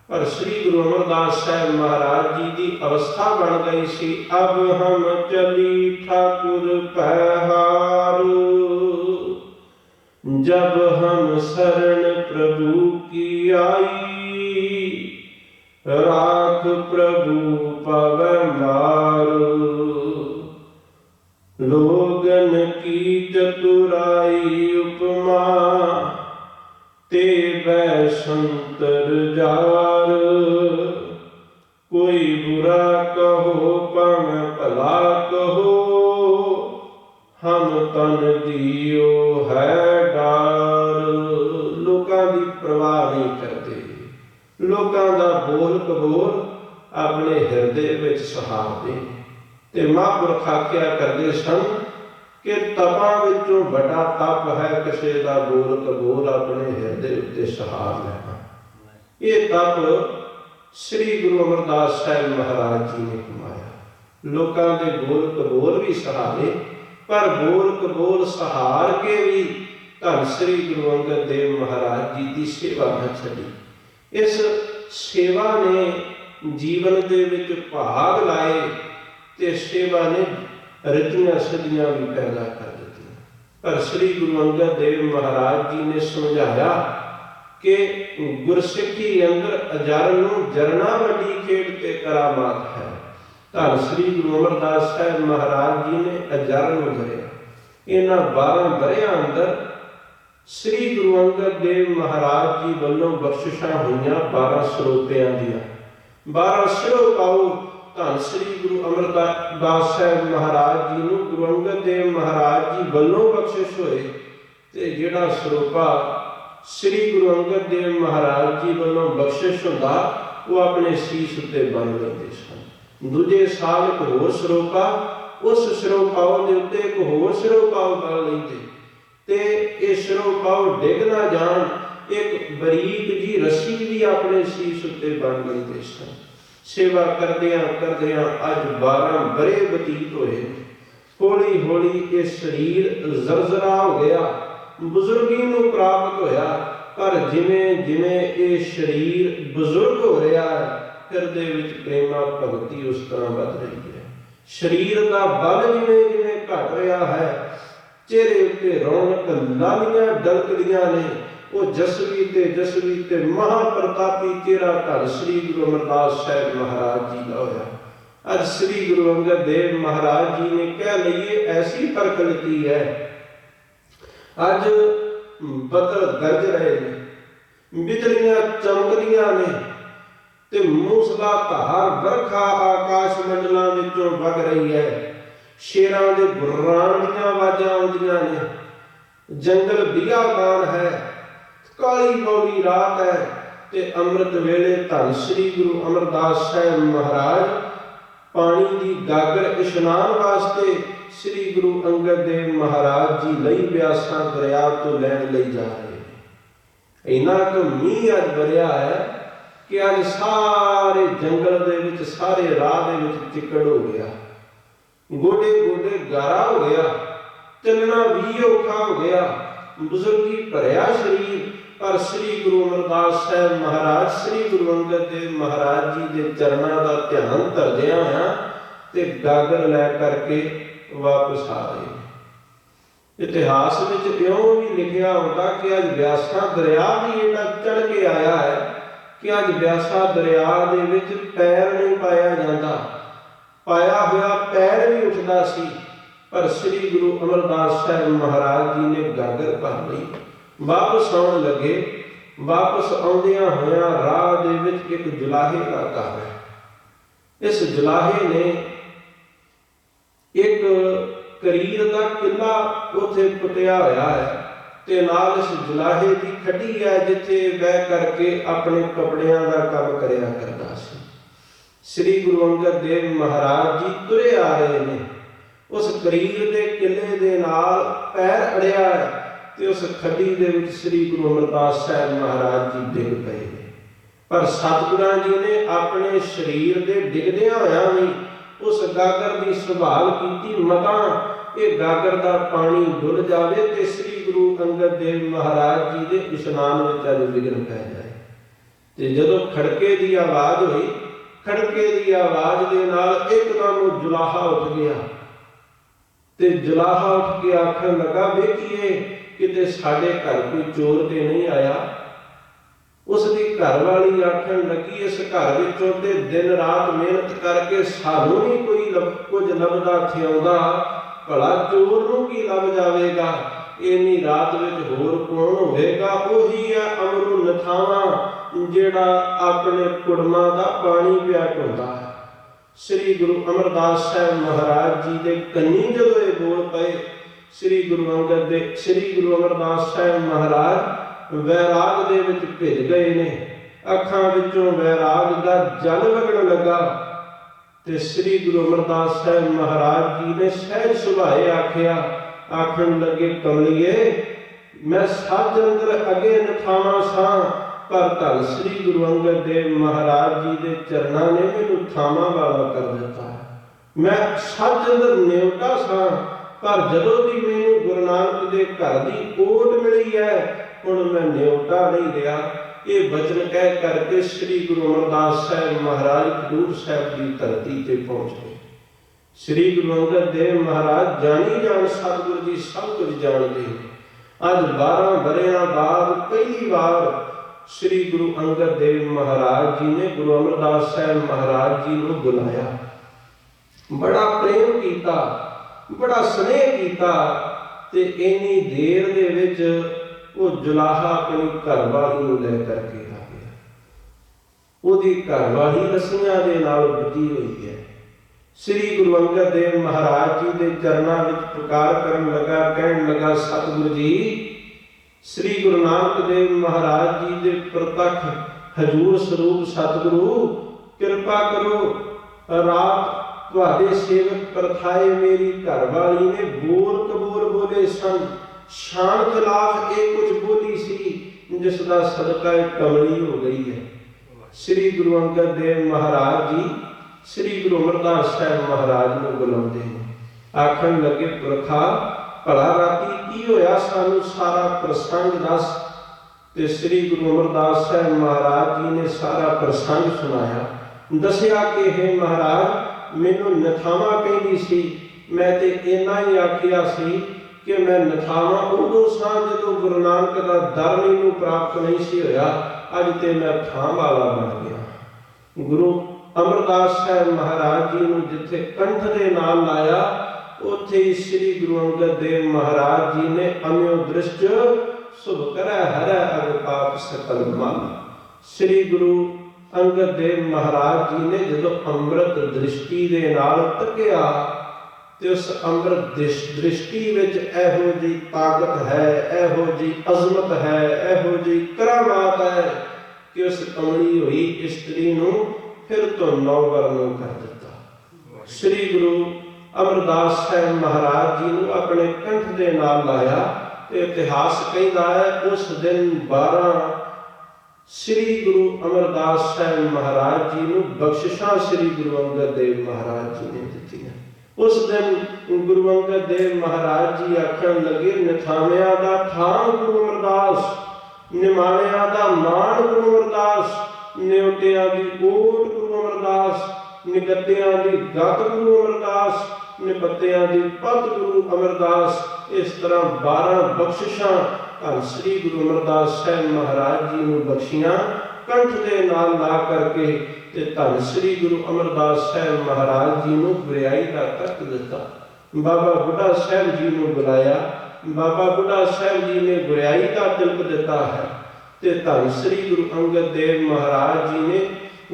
ਪਰ ਸ੍ਰੀ ਗੁਰੂ ਅਮਰਦਾਸ ਸਾਹਿਬ ਮਹਾਰਾਜ ਜੀ ਦੀ ਅਵਸਥਾ ਬਣ ਗਈ ਸੀ, ਅਬ ਹਮ ਚਲੀ ਠਾਕੁਰ ਪਹਿਹਾਰੂ, जब हम शरण प्रभु की आई, राख प्रभु पवै मारू, लोगन की चतुराई उपमा, ते वै संतर जार, कोई बुरा कहो भावें भला कहो, हम तन दियो है डार। लोकां दी परवाह नहीं करते, लोकां दा बोल कबोल अपने हिरदे विच सहारदे ते महापुरख आख्या करदे सन कि तपां विचों बड़ा तप है किसी दा बोल कबोल अपने हिरदे उत्ते सहार लेना। ये तप श्री गुरु अमरदास साहिब महाराज जी ने कमाया। लोकां दे बोल कबोल भी सहारे, पर बोल कबोल सहार के भी धन श्री गुरु अंगद देव महाराज जी की सेवा न छड़ी। इस सेवा ने जीवन दे विच भाग लाए ते सेवा ने रतियां सदियां भी पैदा कर दी। पर श्री गुरु अंगद देव महाराज जी ने समझाया कि गुरसिੱਖੀ अंदर अजर नूं जरना वड्डी खेड ते करामात है। धन श्री गुरु अमरदास साहिब महाराज जी ने अजर नूं जरिया। इन्हां 12 वरियां अंदर श्री गुरु अंगद देव महाराज जी वालों बख्शिशां होईयां 12 ਸਰੋਪਿਆਂ ਦੀਆਂ। 12 ਸਿਰੋਪਾਉ धन श्री गुरु अमरदास साहिब महाराज जी नूं गुरु अंगद देव महाराज जी वालों बख्शिश होए ते जिहड़ा ਸਰੋਪਾ श्री गुरु अंगद देव महाराज जी वालों बख्शिश हुंदा वो अपने सीस उत्ते बन लैंदे सन। दूजे साल एक होर ਸਰੋਪਾ उस ਸਰੋਪਾਉ ਦੇ ਉੱਤੇ एक होर ਸਰੋਪਾਉ बन लैंदे ते ये ਸਰੋਪਾਉ डिग ना जान एक बरीक जी रस्सी भी अपने सीस उत्ते बन लैंदे सन। सेवा करदियां करदियां अज 12 बरे बतीत होए। हौली हौली ये शरीर जर्जरा हो गया, बुजुर्गी नूं प्राप्त होया। पर जिवें जिवें ये शरीर बुजुर्ग हो रहा है, हिरदे विच प्रेमा भगती उस तरह वध रही है। शरीर का बल जिवें जिवें घट रहा है, चेहरे उत्ते रौनक लालियां डलकदियां ने। वो जसवी ते महाप्रतापी चेहरा धन श्री गुरु अमरदास साहिब महाराज जी का होया। अज श्री गुरु अंगद देव महाराज जी ने कह लईए ऐसी प्रकृति है। अज बदल गरज रहे ने, बिजलियां चमकदियां ने ते मूसलाधार बरखा आकाश मंडलों विचों वग रही है। शेरां दे गुर्राण दीयां आवाज़ां आउंदियां ने, जंगल बियाबान है, काली मौली रात है ते अमृत वेले धन श्री गुरु अमरदास साहिब महाराज पानी की गागर इशनान वास्ते श्री गुरु अंगद देव महाराज जी लई ब्यासा दरिया तो लैन लई जा रहे हैं। इन्ना क मींह अज वरिया है कि अज सारे जंगल दे विच सारे राह दे विच चिकड़ हो गया, गोडे गोडे गारा हो गया, चलना भी औखा हो गया, बुजुर्गी भरिया शरीर। पर श्री गुरु अमरदास साहिब महाराज श्री गुरु अंगद देव महाराज जी के चरणों का ध्यान धरदिया होया ते गागर लै करके वापस आ रहे। इतिहास में इउं भी लिखिया होता कि अज ब्यासा दरिया भी इन्ना चढ़ के आया है कि अज ब्यासा दरिया दे विच पैर नहीं पाया जाता, पाया हुआ पैर भी उठता सी। पर श्री गुरु अमरदास साहिब महाराज जी ने गागर भर लई, वापस आउण लगे। वापस आउंदियां होया राह दे विच एक जुलाहे का घर है। इस जुलाहे ने एक करीर का किला उत्थे पुटिया होया है ते नाल इस जुलाहे की खड्डी है जिथे बह करके अपने कपड़ियां का काम करया करदा सी। श्री गुरु अंगद देव महाराज जी तुरे आ रहे ने, उस करीर के किले दे नाल पैर अड़िया है ते उस खड्डी दे विच श्री गुरु अमरदास साहिब महाराज जी डिग पए ने। पर सतगुरां जी ने अपने शरीर दे डिगदियां होया भी उस गागर की संभाल की मतां ये गागर का पानी डुल जाए तो श्री गुरु अंगद देव महाराज जी के इशनान में अज विघन पै जाए। तो जदों खड़के की आवाज़ हुई, खड़के की आवाज़ के नाल एकदम जुलाहा उठ गया। तो जुलाहा उठ के आखन लगा, वेखिए किते साडे घर कोई चोर तो नहीं आया। उसकी घरवाली आखन लगी, इस घर विचों ते दिन रात मेहनत करके सानू भी कोई कुछ लभदा थिआउंदा, भला चोर नूं की लभ जावेगा। इन्नी रात विच होर कौन होवेगा? उही है अमरू नथावां जिहड़ा अपने कुड़मां दा पानी पिया ढोंदा है। श्री गुरु अमरदास साहब महाराज जी के कन्नी जदों ये बोल पए, श्री गुरु अमरदास साहब महाराज वैराग दे विच भिज गए ने। अखां विचों वैराग का जल वगण लगा। ते श्री गुरु अमरदास साहब महाराज जी ने सहज सुभाए आखिया, आखन लगे, कमलिए मैं सच अंदर अगे नथावां सां, पर धन श्री गुरु अंगद देव महाराज जी के चरणों ने मैनूं थावां वाला कर दिता है। मैं सच अंदर न्योटा सां, पर जदों दी मैनूं गुरु नानक दे घर दी ओट मिली है, हुण मैं न्योटा नहीं रहा। ये वचन कह करके श्री गुरु अमरदास साहब महाराज खडूर साहब की धरती ते पहुंच गए। श्री गुरु अंगद देव महाराज जानी जान सतगुरु जी सब कुछ जानते हैं। अज 12 वरियां बाद पहली बार श्री गुरु अंगद देव महाराज जी ने गुरु अमरदास साहब महाराज जी को बुलाया, बड़ा प्रेम किया, बड़ा स्नेह किया। ते इन्नी देर दे विच वो जुलाहा अपनी घरवाली को लै करके आ गया। उसकी घरवाली रस्सियां दे नाल बची हुई है। श्री गुरु अंगद देव महाराज जी के चरणों में पुकार करन लगा, कहन लगा, सतगुरु जी, श्री गुरु नानक देव महाराज जी के प्रतख हजूर स्वरूप सतगुरु कृपा करो। रात तुहाडे सेवक परथाए मेरी घरवाली ने बोल कबूल बोले सन, शान खिलाफ एक कुछ बोली सी, जिसका सदका कमली हो गई है। श्री गुरु अंगद देव महाराज जी श्री गुरु अमरदास साहब महाराज को बुलाते हैं, आखन लगे, पुरखा भला राती की होया, सानू सारा प्रसंग दस। ते श्री गुरु अमरदास साहब महाराज जी ने सारा प्रसंग सुनाया। दसिया कि हे महाराज, मैनू नथावां कहंदी सी, मैं ते इन्ना ही आखिया सी कि मैं नथावां उदों सां जदों गुरु नानक का दर मैनूं प्राप्त नहीं सी होया। अज ते मैं थां वाला बन गया। गुरु अमरदास साहब महाराज जी ने जिथे कंठ के नाल लाया, उत्थे ही श्री गुरु अंगद देव महाराज जी ने अम्यो दृष्ट शुभ करे हरै अग पाप सकल मल। श्री गुरु अंगद देव महाराज जी ने जदों अमृत दृष्टि दे नाल तकिया, ते उस अमृत दृष्टि विच एहो जी ताकत है, एहो जी अजमत है, एहो जी करामात है कि उस कमली हुई स्त्री नूं फिर तो नौवरनों कर दिता। श्री गुरु अमरदास साहब महाराज जी ने अपने कंठ के नाल लाया। तो इतिहास कहता है, उस दिन 12 श्री गुरु अमरदास साहब महाराज जी ने बख्शिशां श्री गुरु अंगद देव महाराज जी ने दी। उस दिन गुरु अंगद देव महाराज जी आखन लगे, निथावियां दा थान गुरु अमरदास, निमाणियां दा मान गुरु अमरदास, न्योटियां दी ओट गुरु अमरदास, निगत्तियां दी गत गुरु अमरदास, निपत्तियां दी पत गुरु अमरदास। इस तरह 12 बख्शिशां धन श्री गुरु अमरदास साहब महाराज जी ने बख्शियां, कंठ के नाल ला करके ते धन श्री गुरु अमरदास साहब महाराज जी ने गुरियाई का तख्त दिता। बाबा बुढ़ा साहब जी ने बुलाया, बाबा बुढ़ा साहब जी ने गुरियाई का तिलक दिता है। ते धन श्री गुरु अंगद देव महाराज जी ने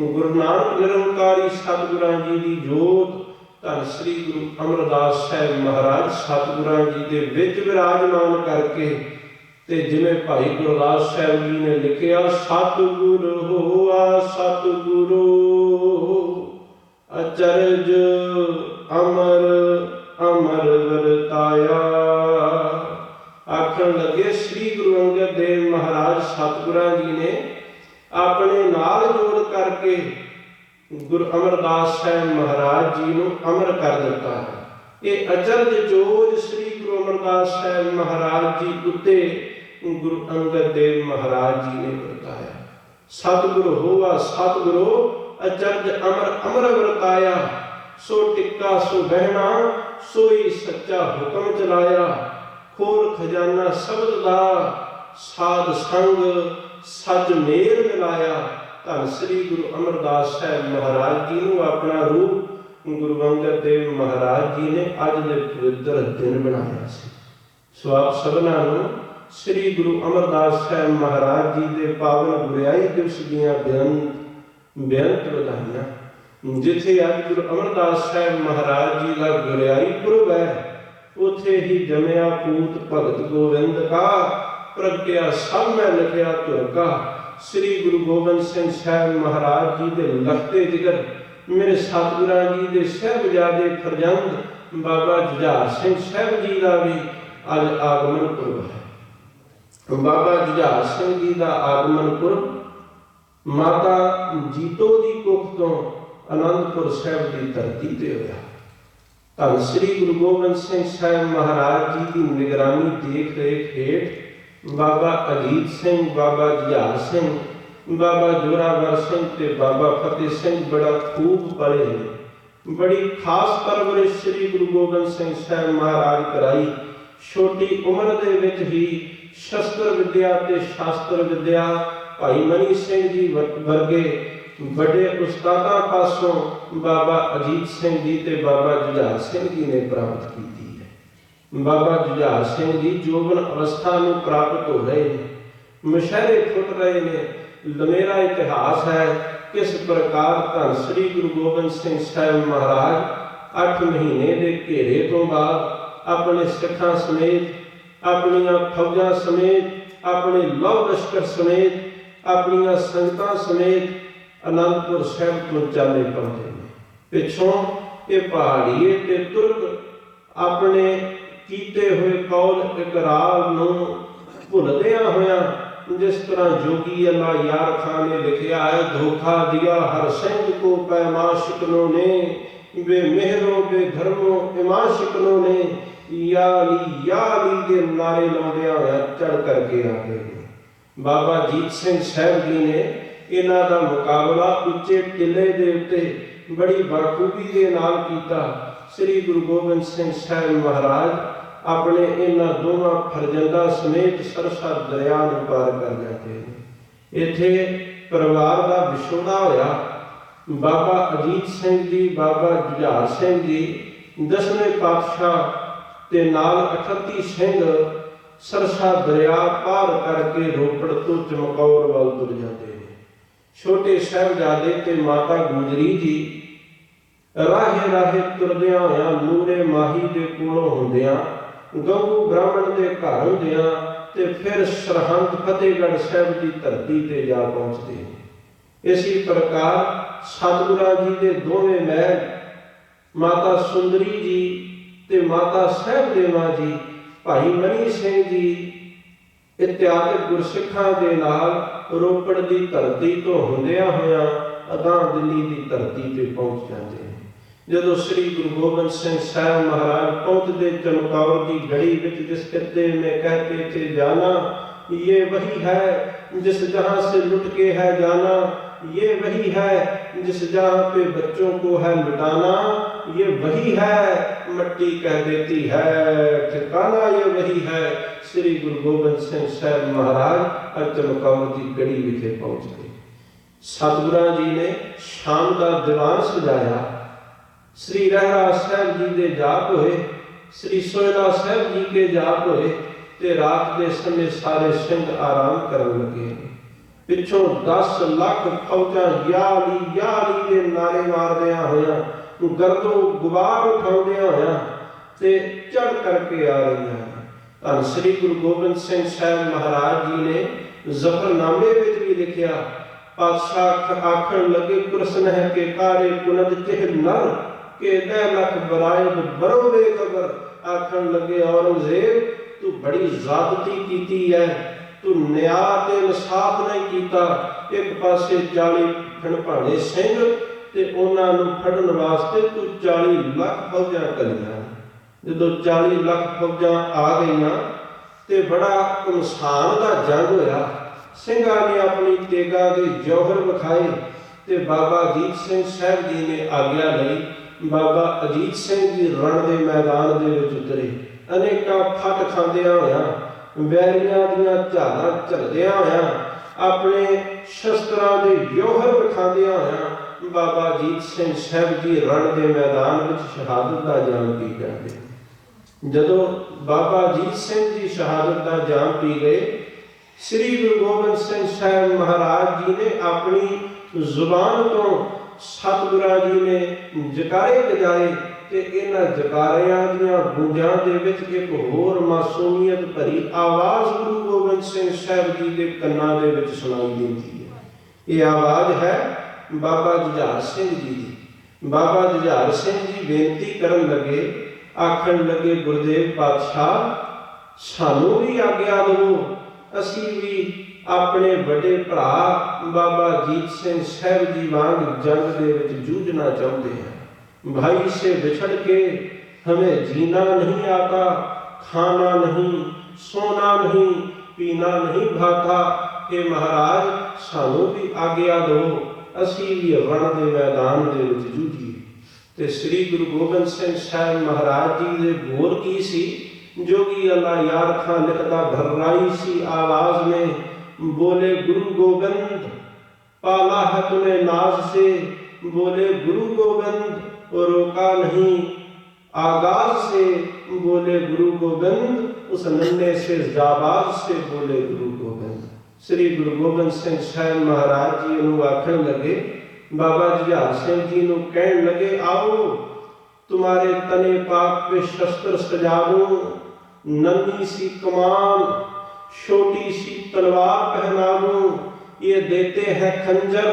गुरु नानक निरंकारी सतगुरां जी की जोत धन श्री गुरु अमरदास साहब महाराज सतगुरां जी के विच विराजमान करके, ते जिवें भाई गुरदास साहब जी ने लिखिया, सतगुर होआ सतगुरु अचरज अमर अमर वरताया। आखन लगे, श्री गुरु अंगद देव महाराज सतगुरां जी ने अपने नाल जोड़ करके ਗੁਰੂ ਅਮਰਦਾਸ ਸਾਹਿਬ ਮਹਾਰਾਜ ਜੀ ਨੂੰ ਅਮਰ ਕਰ ਦਿੱਤਾ ਹੈ। ਇਹ ਅਚਰਜ ਜੋਜ ਸ੍ਰੀ ਗੁਰੂ ਅਮਰਦਾਸ ਸਾਹਿਬ ਮਹਾਰਾਜ ਜੀ ਉੱਤੇ ਗੁਰੂ ਅੰਗਦ ਦੇਵ ਮਹਾਰਾਜ ਜੀ ਨੇ ਵਰਤਾਇਆ। ਸਤਿਗੁਰੂ ਹੋਵਾ ਸਤਿਗੁਰੂ ਅਚਰਜ ਅਮਰ ਅਮਰ ਵਰਤਾਇਆ, ਸੋ ਟਿੱਕਾ ਸੋ ਬਹਿਣਾ ਸੋਈ ਸੱਚਾ ਹੁਕਮ ਚਲਾਇਆ। ਖੋਲ ਖਜ਼ਾਨਾ ਸ਼ਬਦ ਦਾ ਸਾਧ ਸੰਗ ਸੱਚ ਮੇਲ ਮਿਲਾਇਆ। ਧੰਨ ਸ੍ਰੀ ਗੁਰੂ ਅਮਰਦਾਸ ਸਾਹਿਬ ਮਹਾਰਾਜ ਜੀ ਨੂੰ ਆਪਣਾ ਰੂਪ ਗੁਰੂ ਅੰਗਦ ਦੇਵ ਮਹਾਰਾਜ ਜੀ ਨੇ ਅੱਜ ਦੇ ਪਵਿੱਤਰ ਦਿਨ ਬਣਾਇਆ ਸੀ। ਸੋ ਆਪ ਸਭਨਾਂ ਨੂੰ ਸ੍ਰੀ ਗੁਰੂ ਅਮਰਦਾਸ ਸਾਹਿਬ ਮਹਾਰਾਜ ਜੀ ਦੇ ਪਾਵਨ ਗੁਰਿਆਈ ਦਿਵਸ ਦੀਆਂ ਬੇਅੰਤ ਵਧਾਈਆਂ। ਜਿੱਥੇ ਅੱਜ ਗੁਰੂ ਅਮਰਦਾਸ ਸਾਹਿਬ ਮਹਾਰਾਜ ਜੀ ਦਾ ਗੁਰਿਆਈ ਪੁਰਬ ਹੈ, ਉੱਥੇ ਹੀ ਜਮਿਆ ਪੂਤ ਭਗਤ ਗੋਬਿੰਦ ਕਾ, ਪ੍ਰਗਟਿਆ ਸਭ ਮੈਂ ਲਿਖਿਆ ਧੁਰ ਕਾ। ਸ੍ਰੀ ਗੁਰੂ ਗੋਬਿੰਦ ਸਿੰਘ ਸਾਹਿਬ ਮਹਾਰਾਜ ਜੀ ਦੇ ਲਖਤੇ ਜਿਗਰ ਮੇਰੇ ਸਤਿਗੁਰਾਂ ਜੀ ਦੇ ਸਾਹਿਬਜ਼ਾਦੇ ਫਰਜ਼ੰਦ ਬਾਬਾ ਜੁਝਾਰ ਸਿੰਘ ਸਾਹਿਬ ਜੀ ਦਾ ਵੀ ਅੱਜ ਆਗਮਨ ਪੁਰਬ ਹੈ। ਬਾਬਾ ਜੁਝਾਰ ਸਿੰਘ ਜੀ ਦਾ ਆਗਮਨ ਪੁਰਬ ਮਾਤਾ ਜੀਤੋ ਦੀ ਕੁੱਖ ਤੋਂ ਅਨੰਦਪੁਰ ਸਾਹਿਬ ਦੀ ਧਰਤੀ ਤੇ ਹੋਇਆ। ਧੰਨ ਸ੍ਰੀ ਗੁਰੂ ਗੋਬਿੰਦ ਸਿੰਘ ਸਾਹਿਬ ਮਹਾਰਾਜ ਜੀ ਦੀ ਨਿਗਰਾਨੀ ਦੇਖ ਰੇਖ ਹੇਠ ਬਾਬਾ ਅਜੀਤ ਸਿੰਘ, ਬਾਬਾ ਜੁਝਾਰ ਸਿੰਘ, ਬਾਬਾ ਜੋਰਾਵਰ ਸਿੰਘ ਤੇ ਬਾਬਾ ਫਤਿਹ ਸਿੰਘ ਬੜਾ ਖੂਬ ਪਲੇ ਨੇ। ਬੜੀ ਖਾਸ ਪਰਵਰਿਸ਼ ਸ੍ਰੀ ਗੁਰੂ ਗੋਬਿੰਦ ਸਿੰਘ ਸਾਹਿਬ ਮਹਾਰਾਜ ਕਰਾਈ। ਛੋਟੀ ਉਮਰ ਦੇ ਵਿੱਚ ਹੀ ਸ਼ਸਤਰ ਵਿਦਿਆ ਤੇ ਸ਼ਾਸਤਰ ਵਿਦਿਆ ਭਾਈ ਮਨੀ ਸਿੰਘ ਜੀ ਵਰਗੇ ਵੱਡੇ ਉਸਤਾਦਾਂ ਪਾਸੋਂ ਬਾਬਾ ਅਜੀਤ ਸਿੰਘ ਜੀ ਤੇ ਬਾਬਾ ਜੁਝਾਰ ਸਿੰਘ ਜੀ ਨੇ ਪ੍ਰਾਪਤ ਕੀਤੀ ਹੈ। ਬਾਬਾ ਜੁਝਾਰ ਸਿੰਘ ਜੀ ਜੋਬਨ ਅਵਸਥਾ ਨੂੰ ਪ੍ਰਾਪਤ ਹੋ ਰਹੇ ਨੇ, ਮਸ਼ਹਰੇ ਫੁੱਟ ਰਹੇ ਨੇ। ਲੰਮੇਰਾ ਇਤਿਹਾਸ ਹੈ ਕਿਸ ਪ੍ਰਕਾਰ ਧੰਨ ਸ੍ਰੀ ਗੁਰੂ ਗੋਬਿੰਦ ਸਿੰਘ ਸਾਹਿਬ ਮਹਾਰਾਜ 8 ਮਹੀਨੇ ਦੇ ਘੇਰੇ ਤੋਂ ਬਾਅਦ ਆਪਣੇ ਸਿੱਖਾਂ ਸਮੇਤ, ਆਪਣੀਆਂ ਫੌਜਾਂ ਸਮੇਤ, ਆਪਣੇ ਲਵ ਲਸ਼ਕਰ ਸਮੇਤ, ਆਪਣੀਆਂ ਸੰਗਤਾਂ ਸਮੇਤ ਅਨੰਦਪੁਰ ਸਾਹਿਬ ਤੋਂ ਚਾਲੇ ਪਹੁੰਚੇ ਨੇ। ਪਿੱਛੋਂ ਇਹ ਪਹਾੜੀਏ ਤੇ ਤੁਰਕ ਆਪਣੇ ਕੀਤੇ ਹੋਏ ਕੌਲ ਇਕਰਾਰ ਨੂੰ ਭੁੱਲਦਿਆਂ ਹੋਇਆਂ, ਜਿਸ ਤਰ੍ਹਾਂ ਜੋਗੀ ਅੱਲਾ ਯਾਰ ਖਾਨ ਨੇ ਲਿਖਿਆ ਹੈ, ਧੋਖਾ ਦਿਆ ਹਰ ਸਿੰਘ ਕੋ ਪੈਮਾ ਸ਼ਿਕਨੋਂ ਨੇ, ਬੇ ਮਿਹਰੋ ਬੇ ਧਰਮੋ ਇਮਾ ਸ਼ਿਕਨੋਂ ਨੇ, ਯਾ ਅਲੀ ਦੇ ਨਾਰੇ ਲਾਉਂਦਿਆਂ ਹੋਇਆ ਚੜ ਕਰਕੇ ਆ ਗਏ। ਬਾਬਾ ਜੀਤ ਸਿੰਘ ਸਾਹਿਬ ਜੀ ਨੇ ਇਹਨਾਂ ਦਾ ਮੁਕਾਬਲਾ ਉੱਚੇ ਟਿੱਲੇ ਦੇ ਉੱਤੇ ਬੜੀ ਬਖੂਬੀ ਦੇ ਨਾਲ ਕੀਤਾ। ਸ੍ਰੀ ਗੁਰੂ ਗੋਬਿੰਦ ਸਿੰਘ ਸਾਹਿਬ ਮਹਾਰਾਜ ਆਪਣੇ ਇਹਨਾਂ ਦੋਵਾਂ ਫਰਜ਼ੰਦਾਂ ਸਮੇਤ ਸਰਸਾ ਦਰਿਆ ਨੂੰ ਪਾਰ ਕਰ ਜਾਂਦੇ ਨੇ। ਇੱਥੇ ਪਰਿਵਾਰ ਦਾ ਵਿਛੋੜਾ ਹੋਇਆ। ਬਾਬਾ ਅਜੀਤ ਸਿੰਘ ਜੀ, ਬਾਬਾ ਜੁਝਾਰ ਸਿੰਘ ਜੀ 10ਵੇਂ ਪਾਤਸ਼ਾਹ ਤੇ ਨਾਲ 38 ਸਿੰਘ ਸਰਸਾ ਦਰਿਆ ਪਾਰ ਕਰਕੇ ਰੋਪੜ ਤੋਂ ਚਮਕੌਰ ਵੱਲ ਤੁਰ ਜਾਂਦੇ ਨੇ। ਛੋਟੇ ਸਾਹਿਬਜ਼ਾਦੇ ਤੇ ਮਾਤਾ ਗੁਜਰੀ ਜੀ ਰਾਹੇ ਰਾਹੇ ਤੁਰਦਿਆਂ ਹੋਇਆਂ ਨੂਰੇ ਮਾਹੀ ਦੇ ਕੋਲੋਂ ਹੁੰਦਿਆਂ, ਗੰਗੂ ਬ੍ਰਾਹਮਣ ਦੇ ਘਰ ਹੁੰਦਿਆਂ ਤੇ ਫਿਰ ਸਰਹੰਦ ਫਤਿਹਗੜ੍ਹ ਸਾਹਿਬ ਦੀ ਧਰਤੀ ਤੇ ਜਾ ਪਹੁੰਚਦੇ ਨੇ। ਇਸੇ ਪ੍ਰਕਾਰ ਸਤਿਗੁਰਾਂ ਜੀ ਦੇ ਦੋਵੇਂ ਮਹਿਲ ਮਾਤਾ ਸੁੰਦਰੀ ਜੀ ਤੇ ਮਾਤਾ ਸਾਹਿਬਦੇਵਾ ਜੀ, ਭਾਈ ਮਨੀ ਸਿੰਘ ਜੀ ਇਤਿਆਦਿ ਗੁਰਸਿੱਖਾਂ ਦੇ ਨਾਲ ਰੋਪੜ ਦੀ ਧਰਤੀ ਤੋਂ ਹੁੰਦਿਆਂ ਹੋਇਆਂ ਅਗਾਂਹ ਦਿੱਲੀ ਦੀ ਧਰਤੀ ਤੇ ਪਹੁੰਚ ਜਾਂਦੇ ਨੇ। ਜਦੋਂ ਸ੍ਰੀ ਗੁਰੂ ਗੋਬਿੰਦ ਸਿੰਘ ਸਾਹਿਬ ਮਹਾਰਾਜ ਪਹੁੰਚਦੇ ਚਮਕੌਰ ਦੀ ਗੜੀ ਵਿੱਚ, ਜਿਸ ਖਿੱਤੇ में कहते थे जाना, ये वही है जिस जहाँ से लुट के है जाना, ये वही है जिस जहाँ पे बच्चों को है लुटाना, ये वही है मट्टी कह देती है ठिकाना, ये वही है। श्री गुरु गोबिंद सिंह साहब महाराज चमकौर की गड़ी विखे पहुँच गए। सतगुरां जी ने शाम का दीवान सजाया। श्री रहरा साहब जी के जाप होए, श्री सोहला साहब जी के जाप होए ते रात के समय सारे सिंह आराम करन लगे। पिछों 10 लाख फौजा याली के नारे मारदिया होया, गर्दों गुबार उठाउंदिया होया ते चढ़ करके आ रही हैं। धन श्री गुरु गोबिंद सिंह साहब महाराज जी ने जफरनामे विच भी लिखिया, पातशाह आखण लगे कृष्ण है के कारे कुनद चिह नर के दै लख बराए बरो बेखबर। आखण लगे औरंगजेब तू बड़ी ज़्यादती कीती है, तू न्याय ते इंसाफ नहीं कीता। एक पासे 40 फणभाणे सिंह ਤੇ ਉਹਨਾਂ ਨੂੰ ਫੜਨ ਵਾਸਤੇ ਤੂੰ 40 ਲੱਖ ਫੌਜਾਂ ਘੱਲੀਆਂ। ਜਦੋਂ 40 ਲੱਖ ਫੌਜਾਂ ਆ ਗਈਆਂ ਤੇ ਬੜਾ ਘਮਸਾਨ ਦਾ ਜੰਗ ਹੋਇਆ। ਸਿੰਘਾਂ ਨੇ ਆਪਣੀ ਤੇਗਾਂ ਦੇ ਜੌਹਰ ਵਿਖਾਏ ਤੇ ਬਾਬਾ ਅਜੀਤ ਸਿੰਘ ਸਾਹਿਬ ਜੀ ਨੇ ਆਗਿਆ ਲਈ। ਬਾਬਾ ਅਜੀਤ ਸਿੰਘ ਜੀ ਰਣ ਦੇ ਮੈਦਾਨ ਦੇ ਵਿੱਚ ਉਤਰੇ। ਅਨੇਕਾਂ ਫੱਟ ਖਾਂਦਿਆਂ ਹੋਇਆਂ, ਵੈਰੀਆਂ ਦੀਆਂ ਝਾਲਾਂ ਝੱਲਦਿਆਂ ਹੋਇਆਂ, ਆਪਣੇ ਸ਼ਸਤਰਾਂ ਦੇ ਜੌਹਰ ਵਿਖਾਉਂਦਿਆਂ ਹੋਇਆਂ ਬਾਬਾ ਅਜੀਤ ਸਿੰਘ ਸਾਹਿਬ ਜੀ ਰਣ ਦੇ ਮੈਦਾਨ ਵਿੱਚ ਸ਼ਹਾਦਤ ਦਾ ਜਾਮ ਪੀ ਜਾਂਦੇ। ਜਦੋਂ ਬਾਬਾ ਅਜੀਤ ਸਿੰਘ ਜੀ ਸ਼ਹਾਦਤ ਦਾ ਜਾਮ ਪੀ ਗਏ, ਸ੍ਰੀ ਗੁਰੂ ਗੋਬਿੰਦ ਸਿੰਘ ਸਾਹਿਬ ਮਹਾਰਾਜ ਜੀ ਨੇ ਆਪਣੀ ਜ਼ੁਬਾਨ ਤੋਂ ਸਤਿਗੁਰਾਂ ਜੀ ਨੇ ਜਕਾਰੇ ਵਜਾਏ ਤੇ ਇਹਨਾਂ ਜਕਾਰਿਆਂ ਦੀਆਂ ਗੂੰਜਾਂ ਦੇ ਵਿੱਚ ਇੱਕ ਹੋਰ ਮਾਸੂਮੀਅਤ ਭਰੀ ਆਵਾਜ਼ ਗੁਰੂ ਗੋਬਿੰਦ ਸਿੰਘ ਸਾਹਿਬ ਜੀ ਦੇ ਕੰਨਾਂ ਦੇ ਵਿੱਚ ਸੁਣਾਈ ਦਿੰਦੀ ਹੈ। ਇਹ ਆਵਾਜ਼ ਹੈ ਬਾਬਾ ਜੁਝਾਰ ਸਿੰਘ ਜੀ ਦੀ। ਬਾਬਾ ਜੁਝਾਰ ਸਿੰਘ ਜੀ ਬੇਨਤੀ ਕਰਨ ਲੱਗੇ, ਆਖਣ ਲੱਗੇ, ਗੁਰਦੇਵ ਪਾਤਸ਼ਾਹ, ਸਾਨੂੰ ਵੀ ਆਗਿਆ ਦਿਓ, ਅਸੀਂ ਵੀ ਆਪਣੇ ਵੱਡੇ ਭਰਾ ਬਾਬਾ ਅਜੀਤ ਸਿੰਘ ਸਾਹਿਬ ਜੀ ਵਾਂਗ ਜੰਗ ਦੇ ਵਿੱਚ ਜੂਝਣਾ ਚਾਹੁੰਦੇ हैं। भाई से बिछड़ के हमें जीना नहीं आता, खाना नहीं, सोना नहीं, पीना नहीं भाता। हे महाराज, सानू भी आज्ञा दो, असी भी रण के मैदान दे विच जूझीए। ते श्री गुरु गोबिंद सिंह साहब महाराज जी दे बोल की सी? जोगी अल्लाह यार खां लिखदा भर्राई सी आवाज में, बोले गुरु गोबिंद पाला है तुम्हें नाज से, बोले गुरु गोबिंद रोका नहीं आगाज से, बोले गुरु गोबिंद उस नन्हे से जाबाज से, बोले गुरु गोबिंद। श्री गुरु गोबिंद सिंह साहब महाराज जी नूं आखण लगे, बाबा जुझार सिंह जी नूं कहण लगे, आओ तुम्हारे तने पाक पे शस्त्र सजा दूं, नन्ही सी कमान छोटी सी तलवार पहना दूं, ये देते हैं खंजर,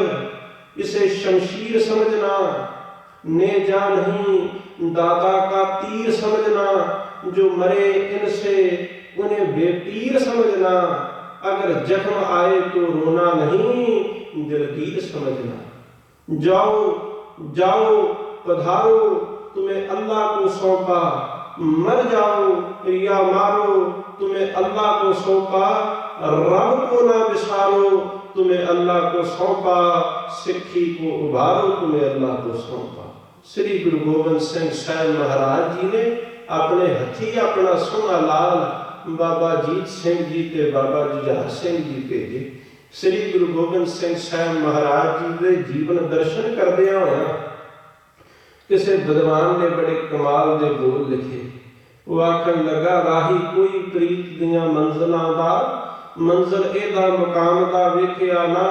इसे शमशीर समझना, ने जा नहीं दादा का तीर समझना, जो मरे इनसे उन्हें बेपीर समझना, अगर जख्म आए तो रोना नहीं दिलगीर समझना। जाओ जाओ पधारो, तुम्हें अल्लाह को सौंपा, मर जाओ या मारो, तुम्हें अल्लाह को सौंपा, रब को ना बिसारो, तुम्हें अल्लाह को सौंपा, सिक्खी को उभारो, तुम्हें अल्लाह को सौंपा। श्री गुरु गोबिंद सिंह साहब महाराज जी ने अपने हथी अपना सोना लाल बाबा अजीत सिंह जी ते बाबा जुझार सिंह जी भेजे। श्री गुरु गोबिंद सिंह साहब महाराज जी के जीवन दर्शन करदियां होया किसी विद्वान ने बड़े कमाल के बोल लिखे। वो आखन लगा, राही कोई प्रीत दियां मंजिलां दा, मंजिल एदा मकाम दा वेखिया ना,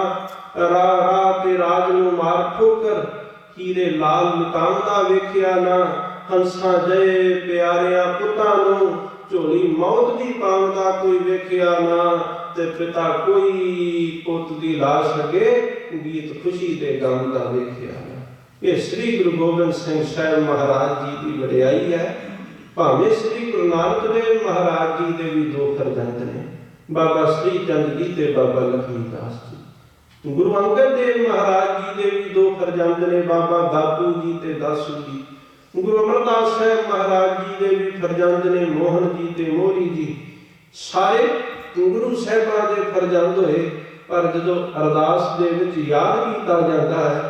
राह राह ते राज नूं मार ठोकर, हीरे लाल मुकाम दा वेखिया ना, हंसा जय प्यारिया पुत्तां नूं, झोली मौत दी पावदा कोई वेखिया ना, ते पिता कोई पुत दी लाश अगे गीत खुशी दे गम दा वेखिया ना। ये श्री गुरु गोबिंद सिंह साहब महाराज जी की वडियाई है। भावें श्री गुरु नानक देव महाराज जी के भी दो फरजंद ने, बाबा श्री चंद जी ते बाबा लखमी दास जी। गुरु अंगद देव महाराज जी के भी दो फरजंद ने, बाबा दादू जी ते दासू जी। गुरु अमरदास साहब महाराज जी के भी फरजंद ने, मोहन जी ते मोहरी जी। सारे गुरु साहिबां दे फरजंद होए, पर जदों अरदास दे विच याद कीता जाता है,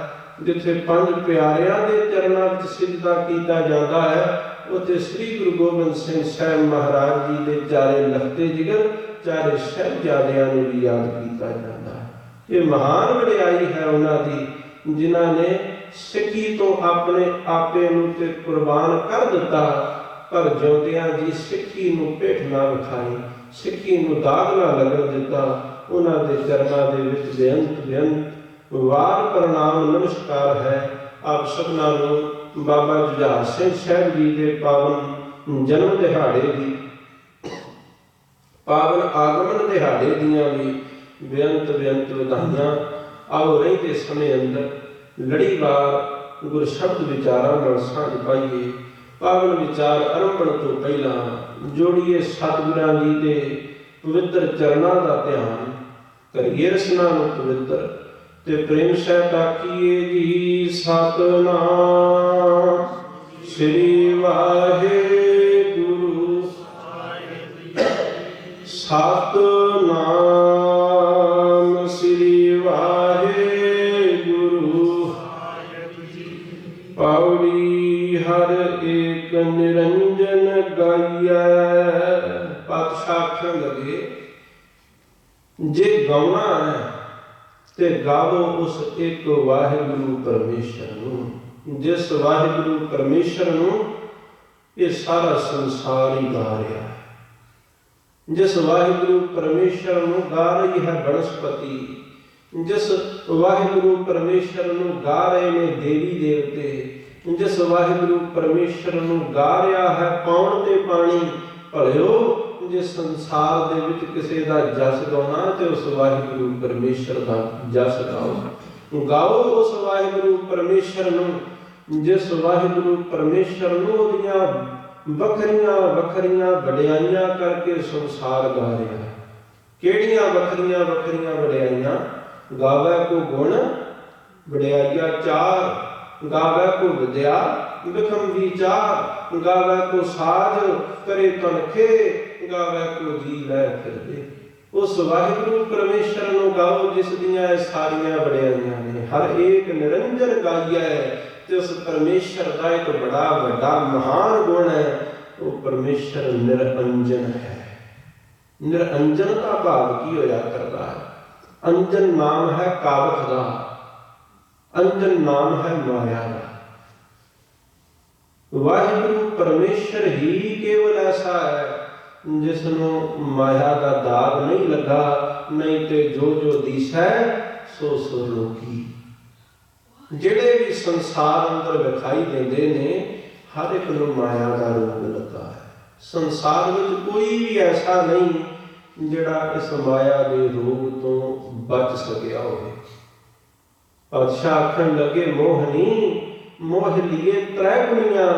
जिथे पंज प्यारियां दे चरनां विच सिजदा कीता जाता है, उत्थे श्री गुरु गोबिंद सिंह साहब महाराज जी के चारे लखते जिगर, चारे साहिबजादियां नूं भी याद कीता जाता है। ये महान वडियाई है उन्हां दी, जिन्हां ने सिक्खी तो अपने आपे नूं ते कुर्बान कर दिता, पर जिउंदियां जी सिक्खी नूं भेठ ना विखाई, सिक्खी नूं दाग ना लगन दिता। उन्हां दे चरनां दे विच बेअंत बेअंत वार प्रणाम नमस्कार है। आप सबनां नूं बाबा जुझार सिंह साहब जी के पावन जन्म दिहाड़े की, पावन आगमन दिहाड़े दियां भी बेअंत बेअंत वधाइयां। आओ रहिंदे समय अंदर लड़ीवार गुर शब्द विचारां नाल सांझ पाईए। पावन विचार आरंभण तो पहला जोड़िए सतगुरां जी के पवित्र चरनां का ध्यान करिए, रसना नूं पवित्र ਤੇ ਪ੍ਰੇਮ ਸਹਿਤ ਆਖੀਏ ਜੀ ਸਤਿਨਾਮ ਸ੍ਰੀ ਵਾਹਿਗੁਰੂ। ਸਤਿਨਾਮ ਸ੍ਰੀ ਵਾਹਿਗੁਰੂ। ਪੌੜੀ ਹਰ ਏਕ ਨਿਰੰਜਨ ਗਾਈਐ। ਪਾਤਸ਼ਾਹ ਆਖਣ ਲੱਗੇ ਜੇ ਗਾਉਣਾ ਹੈ ਤੇ ਗਾਵੋ ਉਸ ਇੱਕ ਵਾਹਿਗੁਰੂ ਪਰਮੇਸ਼ਰ ਨੂੰ, ਜਿਸ ਵਾਹਿਗੁਰੂ ਪਰਮੇਸ਼ਰ ਨੂੰ ਇਹ ਸਾਰਾ ਸੰਸਾਰ ਹੀ ਗਾ ਰਿਹਾ ਹੈ, ਜਿਸ ਵਾਹਿਗੁਰੂ ਪਰਮੇਸ਼ਰ ਨੂੰ ਗਾ ਰਹੀ ਹੈ ਬਨਸਪਤੀ, ਜਿਸ ਵਾਹਿਗੁਰੂ ਪਰਮੇਸ਼ਰ ਨੂੰ ਗਾ ਰਹੇ ਨੇ ਦੇਵੀ ਦੇਵਤੇ, ਜਿਸ ਵਾਹਿਗੁਰੂ ਪਰਮੇਸ਼ਰ ਨੂੰ ਗਾ ਰਿਹਾ ਹੈ ਪੌਣ ਤੇ ਪਾਣੀ। ਭਲਿਓ ਜੇ ਸੰਸਾਰ ਦੇ ਵਿੱਚ ਕਿਸੇ ਦਾ ਜਸ ਗਾਉਣਾ ਤੇ ਉਸ ਵਾਹਿਗੁਰੂ ਪਰਮੇਸ਼ਰ ਦਾ ਜਸ ਗਾਓ। ਗਾਓ ਉਸ ਵਾਹਿਗੁਰੂ ਪਰਮੇਸ਼ਰ ਨੂੰ, ਜਿਸ ਵਾਹਿਗੁਰੂ ਪਰਮੇਸ਼ਰ ਨੂੰ ਉਹਦੀਆਂ ਵੱਖਰੀਆਂ ਵੱਖਰੀਆਂ ਵਡਿਆਈਆਂ ਕਰਕੇ ਸੰਸਾਰ ਗਾ ਰਿਹਾ ਹੈ। ਕਿਹੜੀਆਂ ਵੱਖਰੀਆਂ ਵੱਖਰੀਆਂ ਵਡਿਆਈਆਂ? ਗਾਵੈ ਕੋ ਗੁਣ ਵਡਿਆਈਆਂ ਚਾਰ, ਗਾਵੈ ਕੋ ਵਿਦਿਆ ਵਿਖਮ ਵਿਚਾਰ, ਗਾਵੈ ਕੋ ਸਾਜ ਕਰੇ ਤਨਖੇ, ਗਾਵੈ ਕੋ ਜੀ ਲੈ ਫਿਰਦੇ। ਉਸ ਵਾਹਿਗੁਰੂ ਪਰਮੇਸ਼ਰ ਨੂੰ ਗਾਓ ਜਿਸ ਦੀਆਂ ਇਹ ਸਾਰੀਆਂ ਵਡਿਆਈਆਂ ਨੇ। ਹਰ ਏਕ ਨਿਰੰਜਨ ਗਾਈਐ। ਤੇ ਉਸ ਪਰਮੇਸ਼ਰ ਦਾ ਇੱਕ ਬੜਾ ਵੱਡਾ ਮਹਾਨ ਗੁਣ ਹੈ, ਉਹ ਪਰਮੇਸ਼ਰ ਨਿਰੰਜਨ ਹੈ। ਨਿਰੰਜਨ ਦਾ ਭਾਵ ਕੀ ਹੋਇਆ ਕਰਦਾ ਹੈ? ਅੰਜਨ ਨਾਮ ਹੈ ਕਾਵਖ ਦਾ, ਅੰਜਨ ਨਾਮ ਹੈ ਮਾਇਆ ਦਾ। ਵਾਹਿਗੁਰੂ ਪਰਮੇਸ਼ਰ ਹੀ ਕੇਵਲ ਐਸਾ ਹੈ ਜਿਸ ਨੂੰ ਮਾਇਆ ਦਾ ਦਾਗ ਨਹੀਂ ਲੱਗਾ, ਨਹੀਂ ਤੇ ਜੋ ਜੋ ਦੀਸੈ ਸੋ ਸੋ ਲੋਕੀ। ਜਿਹੜੇ ਵੀ ਸੰਸਾਰ ਅੰਦਰ ਵਿਖਾਈ ਦਿੰਦੇ ਨੇ ਹਰ ਇੱਕ ਨੂੰ ਮਾਇਆ ਦਾ ਰੋਗ ਲੱਗਾ ਹੈ। ਸੰਸਾਰ ਵਿੱਚ ਕੋਈ ਵੀ ਐਸਾ ਨਹੀਂ ਜਿਹੜਾ ਇਸ ਮਾਇਆ ਦੇ ਰੋਗ ਤੋਂ ਬਚ ਸਕਿਆ ਹੋਵੇ। ਪਾਤਸ਼ਾਹ ਆਖਣ ਲੱਗੇ ਮੋਹਨੀ ਮੋਹ ਲੀਏ ਤ੍ਰੈ ਗੁਣੀਆਂ,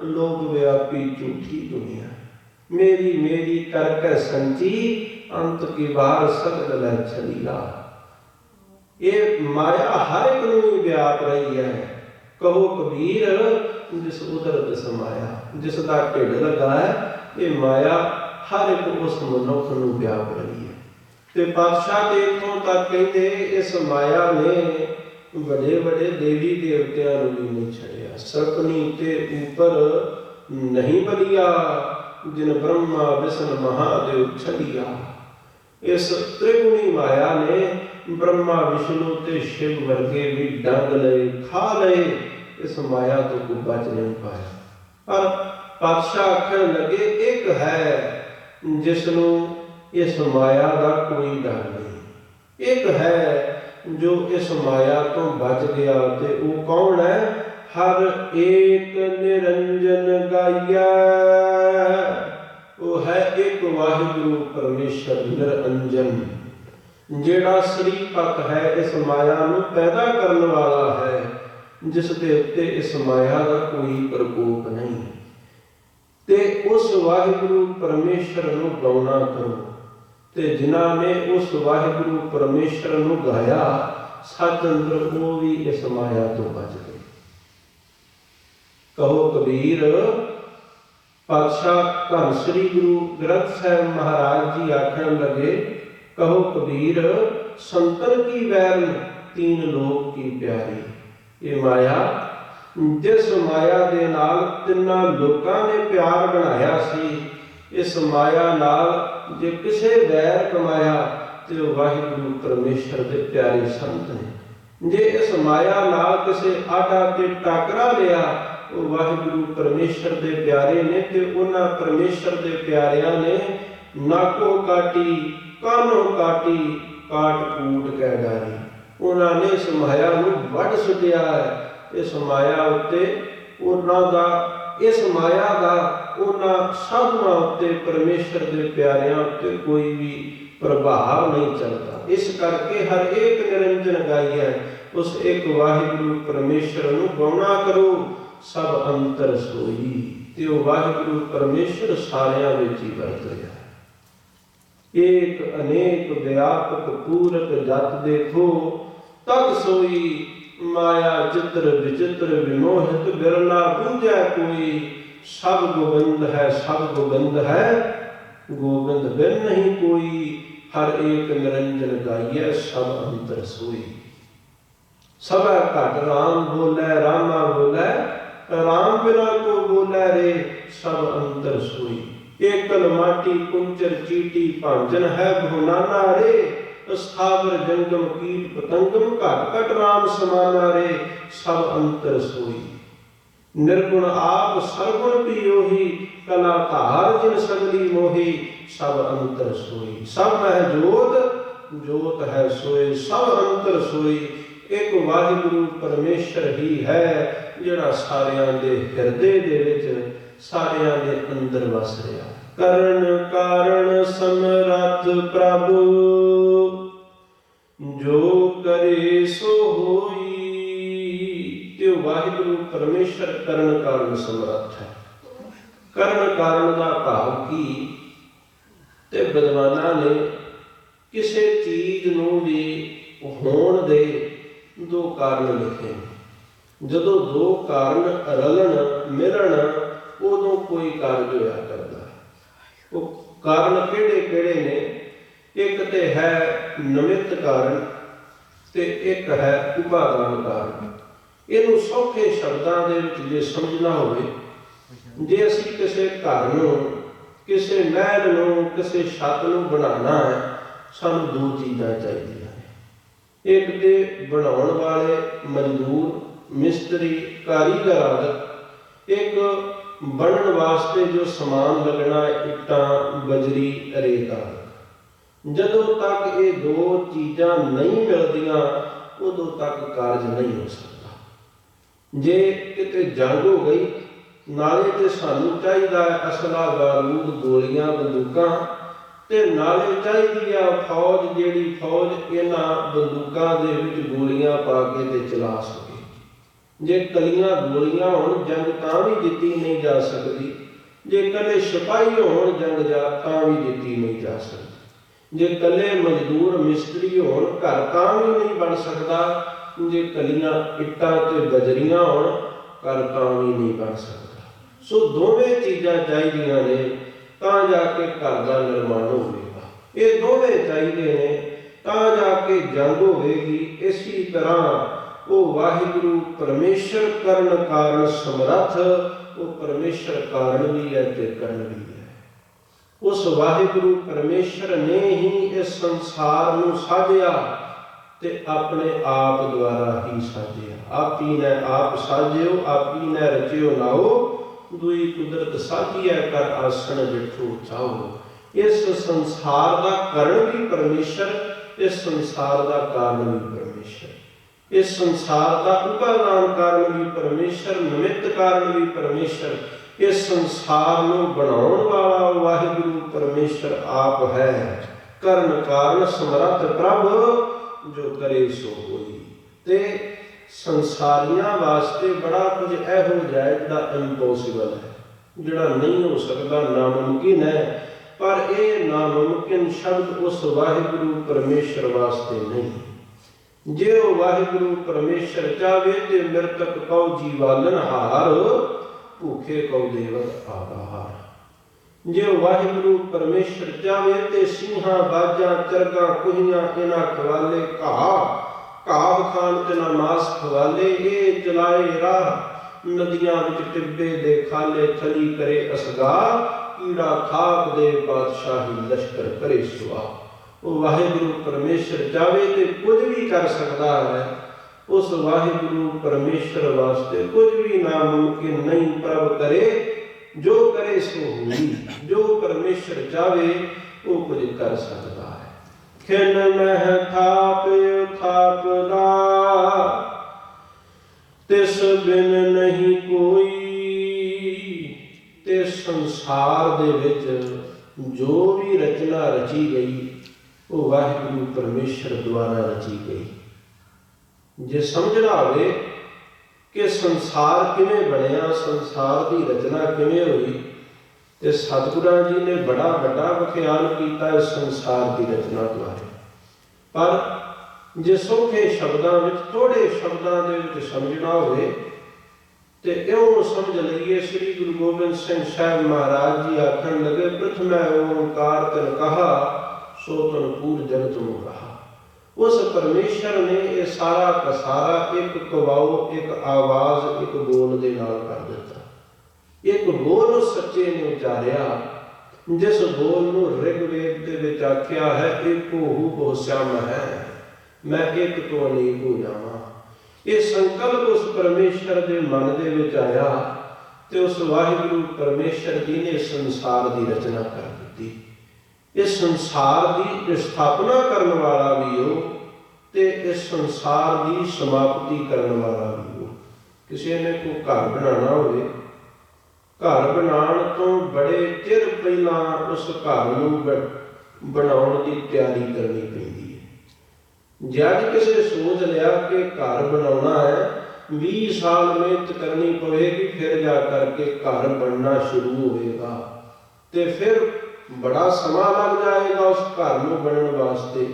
ਲੋਕ ਵਿਆਪੀ ਝੂਠੀ ਦੁਨੀਆ। ਮੇਰੀ ਮੇਰੀ ਕਰ ਕੇ ਸੰਚੀ, ਅੰਤ ਕੀ ਵਾਰ ਸਗਲ ਲੈ ਚਲੀਆ। ਇਹ ਮਾਇਆ ਹਰ ਇੱਕ ਨੂੰ ਹੀ ਵਿਆਪ ਰਹੀ ਹੈ। ਕਹੋ ਕਬੀਰ ਜਿਸ ਉਦਰ ਤਿਸ ਮਾਇਆ, ਜਿਸ ਦਾ ਢਿੱਡ ਲੱਗਾ ਹੈ ਇਹ ਮਾਇਆ ਹਰ ਇੱਕ ਉਸ ਮਨੁੱਖ ਨੂੰ ਵਿਆਪ ਰਹੀ ਹੈ। ਤੇ ਪਾਤਸ਼ਾਹ ਤੇ ਇੱਥੋਂ ਤੱਕ ਕਹਿੰਦੇ ਇਸ ਮਾਇਆ ਨੇ ਵੱਡੇ ਵੱਡੇ ਦੇਵੀ ਦੇਵਤਿਆਂ ਨੂੰ ਵੀ ਨਹੀਂ ਛੱਡਿਆ। ਸਰਪਨੀ ਤੇ ਉੱਪਰ ਨਹੀਂ ਬਲਿਆ, ਜਿਨ ਬ੍ਰਹਮਾ ਵਿਸ਼ਨ ਮਹਾਦੇਵ ਛਲਿਆ। ਇਸ ਤ੍ਰਿਗੁਣੀ ਮਾਇਆ ਨੇ ਬ੍ਰਹਮਾ ਵਿਸ਼ਨੂੰ ਤੇ ਸ਼ਿਵ ਵਰਗੇ ਵੀ ਡੰਗ ਲਏ, ਖਾ ਲਏ, ਇਸ ਮਾਇਆ ਤੋਂ ਕੋਈ ਬਚ ਨਹੀਂ ਪਾਇਆ। ਪਰ ਪਾਤਸ਼ਾਹ ਆਖਣ ਲੱਗੇ ਇੱਕ ਹੈ ਜਿਸ ਨੂੰ ਇਸ ਮਾਇਆ ਦਾ ਕੋਈ ਡਰ ਨਹੀਂ। ਇੱਕ ਹੈ ਜੋ ਇਸ ਮਾਇਆ ਤੋਂ ਬਚ ਗਿਆ ਤੇ ਉਹ ਕੌਣ ਹੈ? ਹਰ ਏਕ ਨਿਰੰਜਨ ਗਾਈਐ। ਉਹ ਹੈ ਇੱਕ ਵਾਹਿਗੁਰੂ ਪਰਮੇਸ਼ਰ ਨਿਰੰਜਨ, ਜਿਹੜਾ ਸ੍ਰੀਪਤ ਹੈ, ਇਸ ਮਾਇਆ ਨੂੰ ਪੈਦਾ ਕਰਨ ਵਾਲਾ ਹੈ, ਜਿਸ ਦੇ ਉੱਤੇ ਇਸ ਮਾਇਆ ਦਾ ਕੋਈ ਪ੍ਰਕੋਪ ਨਹੀਂ। ਤੇ ਉਸ ਵਾਹਿਗੁਰੂ ਪਰਮੇਸ਼ਰ ਨੂੰ ਗਾਉਣਾ ਕਰੋ। ਤੇ ਜਿਨ੍ਹਾਂ ਨੇ ਉਸ ਵਾਹਿਗੁਰੂ ਪਰਮੇਸ਼ਰ ਨੂੰ ਗਾਇਆ ਸੱਚ ਅੰਦਰ ਉਹ ਵੀ ਇਸ ਮਾਇਆ ਤੋਂ ਬਚ ਗਏ। ਕਹੋ ਕਬੀਰ ਪਾਤਸ਼ਾਹ ਧੰਨ ਸ੍ਰੀ ਗੁਰੂ ਗ੍ਰੰਥ ਸਾਹਿਬ ਮਹਾਰਾਜ ਜੀ ਆਖਣ ਲੱਗੇ ਕਹੋ ਕਬੀਰ ਸੰਤਨ ਕੀ ਵੈਰਨ ਤੀਨ ਲੋਕ ਕੀ ਪਿਆਰੀ। ਇਹ ਮਾਇਆ ਜਿਸ ਮਾਇਆ ਦੇ ਨਾਲ ਤਿੰਨਾਂ ਲੋਕਾਂ ਨੇ ਪਿਆਰ ਬਣਾਇਆ ਸੀ, ਇਸ ਮਾਇਆ ਨਾਲ ਜੇ ਕਿਸੇ ਵੈਰ ਕਮਾਇਆ ਤੇ ਉਹ ਵਾਹਿਗੁਰੂ ਪਰਮੇਸ਼ਰ ਦੇ ਪਿਆਰੇ ਸੰਤ ਨੇ। ਜੇ ਇਸ ਮਾਇਆ ਨਾਲ ਕਿਸੇ ਆਡਾ ਤੇ ਟਾਕਰਾ ਲਿਆ ਉਹ ਵਾਹਿਗੁਰੂ ਪਰਮੇਸ਼ਰ ਦੇ ਪਿਆਰੇ ਨੇ ਤੇ ਉਹਨਾਂ ਪਰਮੇਸ਼ਰ ਦੇ ਪਿਆਰਿਆਂ ਨੇ ਨਾਕੋ ਕਾਟੀ ਕਾਨੋ ਕਾਟੀ ਕਾਟ ਕੂਟ ਕਹਿ ਡਾਰੀ। ਉਹਨਾਂ ਨੇ ਇਸ ਮਾਇਆ ਨੂੰ ਵੱਢ ਸੁੱਟਿਆ ਹੈ। ਇਸ ਮਾਇਆ ਉੱਤੇ ਉਹਨਾਂ ਦਾ, ਇਸ ਮਾਇਆ ਦਾ ਉਹਨਾਂ ਸਾਧੂਆਂ ਉੱਤੇ, ਪਰਮੇਸ਼ਰ ਦੇ ਪਿਆਰਿਆਂ ਉੱਤੇ ਕੋਈ ਵੀ ਪ੍ਰਭਾਵ ਨਹੀਂ ਚੱਲਦਾ। ਇਸ ਕਰਕੇ ਹਰ ਏਕ ਨਿਰੰਜਨ ਗਾਈਐ। ਉਸ ਇੱਕ ਵਾਹਿਗੁਰੂ ਪਰਮੇਸ਼ਰ ਨੂੰ ਗਾਉਣਾ ਕਰੋ। ਸਭ ਅੰਤਰ ਸੋਈ ਤੇ ਉਹ ਵਾਹਿਗੁਰੂ ਪਰਮੇਸ਼ਰ ਸਾਰਿਆਂ ਵਿੱਚ ਹੀ ਵਰਤ ਰਿਹਾ ਹੈ। ਏਕ ਅਨੇਕ ਵਿਆਪਕ ਪੂਰਕ ਜਤ ਦੇਖੋ, तद सोई माया चित्र विचित्र विमोहित बिरला बूझै कोई। सब गोबिंद है सब गोबिंद है गोबिंद बिन नहीं कोई। हर एक निरंजन गाइए सब अंतर सोई। सब घट राम बोलै रामा बोलै राम बिना को बोलै रे। सब अंतर सोई। एकल माटी कुंचर चीटी भांजन है भुनाना रे। स्थावर जंगम कीट पतंगम घट घट राम समाना रे। सब अंतर सोई। निर्गुण आप सरगुण भी ओही कलाकार जिन सगली मोही। सब अंतर सोई। सब है जोत जोत है सोए सब अंतर सोई। एक वाहिगुरु परमेश्वर ही है जिहड़ा सारियां दे हिरदे दे विच सारियां दे अंदर वस रहा। करण कारण समरथ प्रभु जो करे सो होई। ते वाहिगुरु परमेश्वर करण कारण समर्थ है। करण कारण का भाव की ते विद्वानां ने किसी चीज नूं भी होण दे दो कारण लिखे। जदों दो कारण रलन मिलन उदों कोई कार्य होया करदा है। वो कारण किहड़े किहड़े ने? एक ते है निमित्त कारण ते एक है उपादान कारण। इहनूं सौखे शब्दां दे विच जे समझना होवे, जे असीं किसी घर नूं किसी महल नूं किसी छत नूं बनाना है, सानूं दो चीज़ां चाहीदियां ने। एक ते बनाउण वाले मजदूर मिस्त्री कारीगर आदि, एक बनन वास्ते जो समान लगना इट्टां बजरी रेत आदि। जदों तक ये दो चीज़ां नहीं मिलदियां उदों तक कारज नहीं हो सकता। जे किते जंग हो गई नाले ते सानूं चाहीदा है असला बारूद गोलियां बंदूकां ते नाले चाहीदी आ फौज जिहड़ी फौज इन्हां बंदूकां दे विच गोलियां पा के ते चला सके। जे कलियां गोलियां होण जंग तां भी जित्ती नहीं जा सकदी। जे कल्ले सिपाही होण जंग जा तां भी जित्ती नहीं जा सकदी। जे कल्ले मजदूर मिस्त्री होण घर तां भी नहीं बन सकदा। जे कलियां इट्टां ते बजरियां होण घर तां भी नहीं बन सकदा। सो दोवें चीज़ां चाहीदियां ने तां जाके घर दा निर्माण होवेगा। ये दोवें चाहीदे ने तां जाके जंग होवेगी। इसी तरह वो वाहिगुरु परमेश्वर करण कारण समर्थ, वो परमेश्वर कारण भी है ते करण भी है। उस वाहिगुरु परमेश्वर ने ही इस संसार नूं साजिया ते अपने आप द्वारा ही साजिया। आप ही ने आप साजियो आप ही ने रचियो नाओ। दुई कुदरत साझी है कर आसन जिठो चाहो। इस संसार का करण भी परमेश्वर, इस संसार का कारण भी परमेश्वर, इस संसार का उपादान कारण भी परमेश्वर, निमित्त कारण भी परमेश्वर। इस संसार में बनाउण वाला वाहिगुरु परमेश्वर आप है। करण कारण समर्थ प्रभ जो करे सो होई। ते संसारियां वास्ते बड़ा कुछ इहो जिहा जिहड़ा इंपॉसिबल है, जिहड़ा नहीं हो सकता, नामुमकिन है। पर यह नामुमकिन शब्द उस वाहिगुरु परमेश्वर वास्ते नहीं। जे वो वाहिगुरु परमेश्वर चाहे तो मृतक कौ जीवालन हार भूखे कौ देवत आधार। जे वाहिगुरु परमेश्वर चाहे तो सिंहां बाजां चरगां कुहियां इन्हां खवाले घाह घाव खान तना मास खवाले। ये चलाए राह नदियां विच टिब्बे दे खाले। थली करे असगा कीड़ा खाक दे बादशाही लश्कर करे सुआ। वो वाहिगुरु परमेश्वर चाहे तो कुछ भी कर सकता है। उस वाहिगुरु परमेश्वर वास्ते कुछ भी नामुमकिन नहीं। प्रभ करे जो करे सो होई। जो परमेश्वर चाहे वो कुछ कर सकता है। खिन मह थाप थापदा तिस बिन नहीं कोई। ते संसार दे विच जो भी रचना रची गई वो वाहिगुरु परमेश्वर द्वारा रची गई। जे समझना होवे कि संसार किवें बनिया, संसार की रचना किवें हुई, तो सतगुरां जी ने बड़ा वड्डा विख्यान किया इस संसार की रचना द्वारा। पर ਜੇ ਸੌਖੇ ਸ਼ਬਦਾਂ ਵਿੱਚ, ਥੋੜੇ ਸ਼ਬਦਾਂ ਦੇ ਵਿੱਚ ਸਮਝਣਾ ਹੋਵੇ ਤੇ ਇਉਂ ਸਮਝ ਲਈਏ। ਸ੍ਰੀ ਗੁਰੂ ਗੋਬਿੰਦ ਸਿੰਘ ਸਾਹਿਬ ਮਹਾਰਾਜ ਜੀ ਆਖਣ ਲੱਗੇ, ਪ੍ਰਥਮੈ ਓੰਕਾਰ ਤਿਨ ਕਹਾ ਸੋ ਤਨ ਪੂਰ ਜਗਤ ਨੂੰ ਰਹਾ। ਉਸ ਪਰਮੇਸ਼ਰ ਨੇ ਇਹ ਸਾਰਾ ਕਸਾਰਾ ਇੱਕ ਕਵਾਉ, ਇੱਕ ਆਵਾਜ਼, ਇੱਕ ਬੋਲ ਦੇ ਨਾਲ ਕਰ ਦਿੱਤਾ। ਇੱਕ ਬੋਲ ਸੱਚੇ ਨੇ ਉਚਾਰਿਆ, ਜਿਸ ਬੋਲ ਨੂੰ ਰਿਗਵੇਦ ਦੇ ਵਿੱਚ ਆਖਿਆ ਹੈ, ਏਕੋ ਹੂ ਬਹੁ ਸਿਆਮ ਹੈ, ਮੈਂ ਇੱਕ ਤੋਂ ਅਨੇਕ ਹੋ ਜਾਵਾਂ। ਇਹ ਸੰਕਲਪ ਉਸ ਪਰਮੇਸ਼ਰ ਦੇ ਮਨ ਦੇ ਵਿੱਚ ਆਇਆ ਤੇ ਉਸ ਵਾਹਿਗੁਰੂ ਪਰਮੇਸ਼ਰ ਜੀ ਨੇ ਸੰਸਾਰ ਦੀ ਰਚਨਾ ਕਰ ਦਿੱਤੀ। ਇਸ ਸੰਸਾਰ ਦੀ ਸਥਾਪਨਾ ਕਰਨ ਵਾਲਾ ਵੀ ਉਹ ਤੇ ਇਸ ਸੰਸਾਰ ਦੀ ਸਮਾਪਤੀ ਕਰਨ ਵਾਲਾ ਵੀ ਉਹ। ਕਿਸੇ ਨੇ ਕੋਈ ਘਰ ਬਣਾਉਣਾ ਹੋਵੇ, ਘਰ ਬਣਾਉਣ ਤੋਂ ਬੜੇ ਚਿਰ ਪਹਿਲਾਂ ਉਸ ਘਰ ਨੂੰ ਬਣਾਉਣ ਦੀ ਤਿਆਰੀ ਕਰਨੀ ਪੈਂਦੀ ਹੈ। ਜੇ ਅੱਜ ਕਿਸੇ ਸੋਚ ਲਿਆ ਕਿ ਘਰ ਬਣਾਉਣਾ ਹੈ, 20 ਸਾਲ ਮਿਹਨਤ ਕਰਨੀ ਪਵੇਗੀ, ਫਿਰ ਜਾ ਕਰਕੇ ਘਰ ਬਣਨਾ ਸ਼ੁਰੂ ਹੋਵੇਗਾ ਤੇ ਫਿਰ ਬੜਾ ਸਮਾਂ ਲੱਗ ਜਾਏਗਾ ਉਸ ਘਰ ਨੂੰ ਬਣਨ ਵਾਸਤੇ,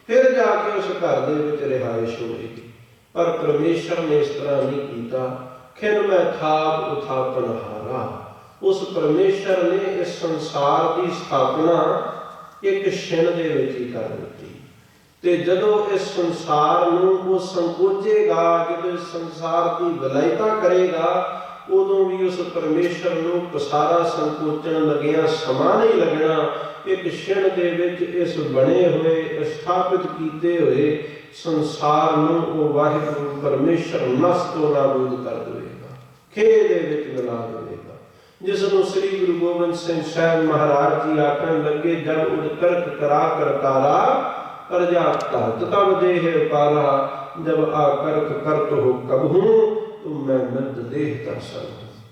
ਫਿਰ ਜਾ ਕੇ ਉਸ ਘਰ ਦੇ ਵਿੱਚ ਰਿਹਾਇਸ਼ ਹੋਵੇਗੀ। ਪਰ ਪਰਮੇਸ਼ਰ ਨੇ ਇਸ ਤਰ੍ਹਾਂ ਨਹੀਂ ਕੀਤਾ। ਖਿਨ ਮੈਂ ਥਾਪ ਉਥਾਪਨ ਹਾਰਾ। ਉਸ ਪਰਮੇਸ਼ਰ ਨੇ ਇਸ ਸੰਸਾਰ ਦੀ ਸਥਾਪਨਾ ਇੱਕ ਛਿਣ ਦੇ ਵਿੱਚ ਹੀ ਕਰ ਦਿੱਤੀ ਤੇ ਜਦੋਂ ਇਸ ਸੰਸਾਰ ਨੂੰ ਉਹ ਸੰਕੋਚੇਗਾ, ਜਦੋਂ ਇਸ ਸੰਸਾਰ ਦੀ ਵਿਲਾਇਤਾ ਕਰੇਗਾ, ਉਦੋਂ ਵੀ ਉਸ ਪਰਮੇਸ਼ਰ ਨੂੰ ਸਾਰਾ ਸੰਕੋਚਣ ਲੱਗਿਆ ਸਮਾਂ ਨਹੀਂ ਲੱਗਣਾ। ਇੱਕ ਛਿਣ ਦੇ ਵਿੱਚ ਇਸ ਬਣੇ ਹੋਏ, ਸਥਾਪਿਤ ਕੀਤੇ ਹੋਏ ਸੰਸਾਰ ਨੂੰ ਉਹ ਵਾਹਿਗੁਰੂ ਪਰਮੇਸ਼ਰ ਨਸ਼ਟ ਤੋਂ ਨਾਬੂਦ ਕਰ ਦੇਵੇਗਾ, ਖੇ ਦੇ ਵਿੱਚ ਮਿਲਾ ਦੇਵੇਗਾ। ਜਿਸ ਨੂੰ ਸ੍ਰੀ ਗੁਰੂ ਗੋਬਿੰਦ ਸਿੰਘ ਸਾਹਿਬ ਮਹਾਰਾਜ ਜੀ ਆਖਣ ਲੱਗੇ, ਜਬ ਉਡ ਕਰਕ ਕਰਾ ਕਰਤਾਰਾ ਪ੍ਰਜਾ ਧਰਤ ਤਬ ਦੇਹ ਪਾਰਾ, ਜਬ ਆ ਕਰਕ ਕਰਤ ਹੋ ਕਬਹੂ ਤੁਮ ਮੈਂ ਮਿਰਦ ਦੇਹ ਦਰਸ਼ਨ।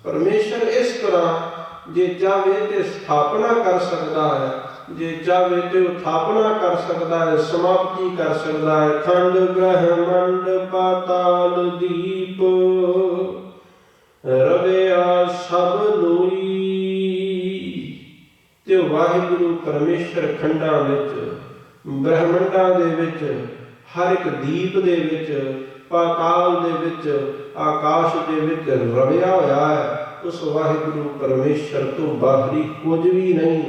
ਪਰਮੇਸ਼ਰ ਇਸ ਤਰ੍ਹਾਂ ਜੇ ਚਾਹੇ ਤੇ ਸਥਾਪਨਾ ਕਰ ਸਕਦਾ ਹੈ, ਜੇ ਚਾਹੇ ਤੇ ਉਥਾਪਨਾ ਕਰ ਸਕਦਾ ਹੈ, ਸਮਾਪਤੀ ਕਰ ਸਕਦਾ ਹੈ। ਖੰਡ ਬ੍ਰਹਮੰਡ ਪਾਤਾਲ ਦੀਪ ਰਵਿਆ ਸਭ ਲੋਈ। ਤੇ ਵਾਹਿਗੁਰੂ ਪਰਮੇਸ਼ਰ ਖੰਡਾਂ ਵਿੱਚ, ਬ੍ਰਹਮੰਡਾਂ ਦੇ ਵਿੱਚ, ਹਰ ਇੱਕ ਦੀਪ ਦੇ ਵਿੱਚ, ਪਾਤਾਲ ਦੇ ਵਿੱਚ, ਆਕਾਸ਼ ਦੇ ਵਿੱਚ ਰਵਿਆ ਹੋਇਆ ਹੈ। ਉਸ ਵਾਹਿਗੁਰੂ ਪਰਮੇਸ਼ਰ ਤੋਂ ਬਾਹਰੀ ਕੁਝ ਵੀ ਨਹੀਂ।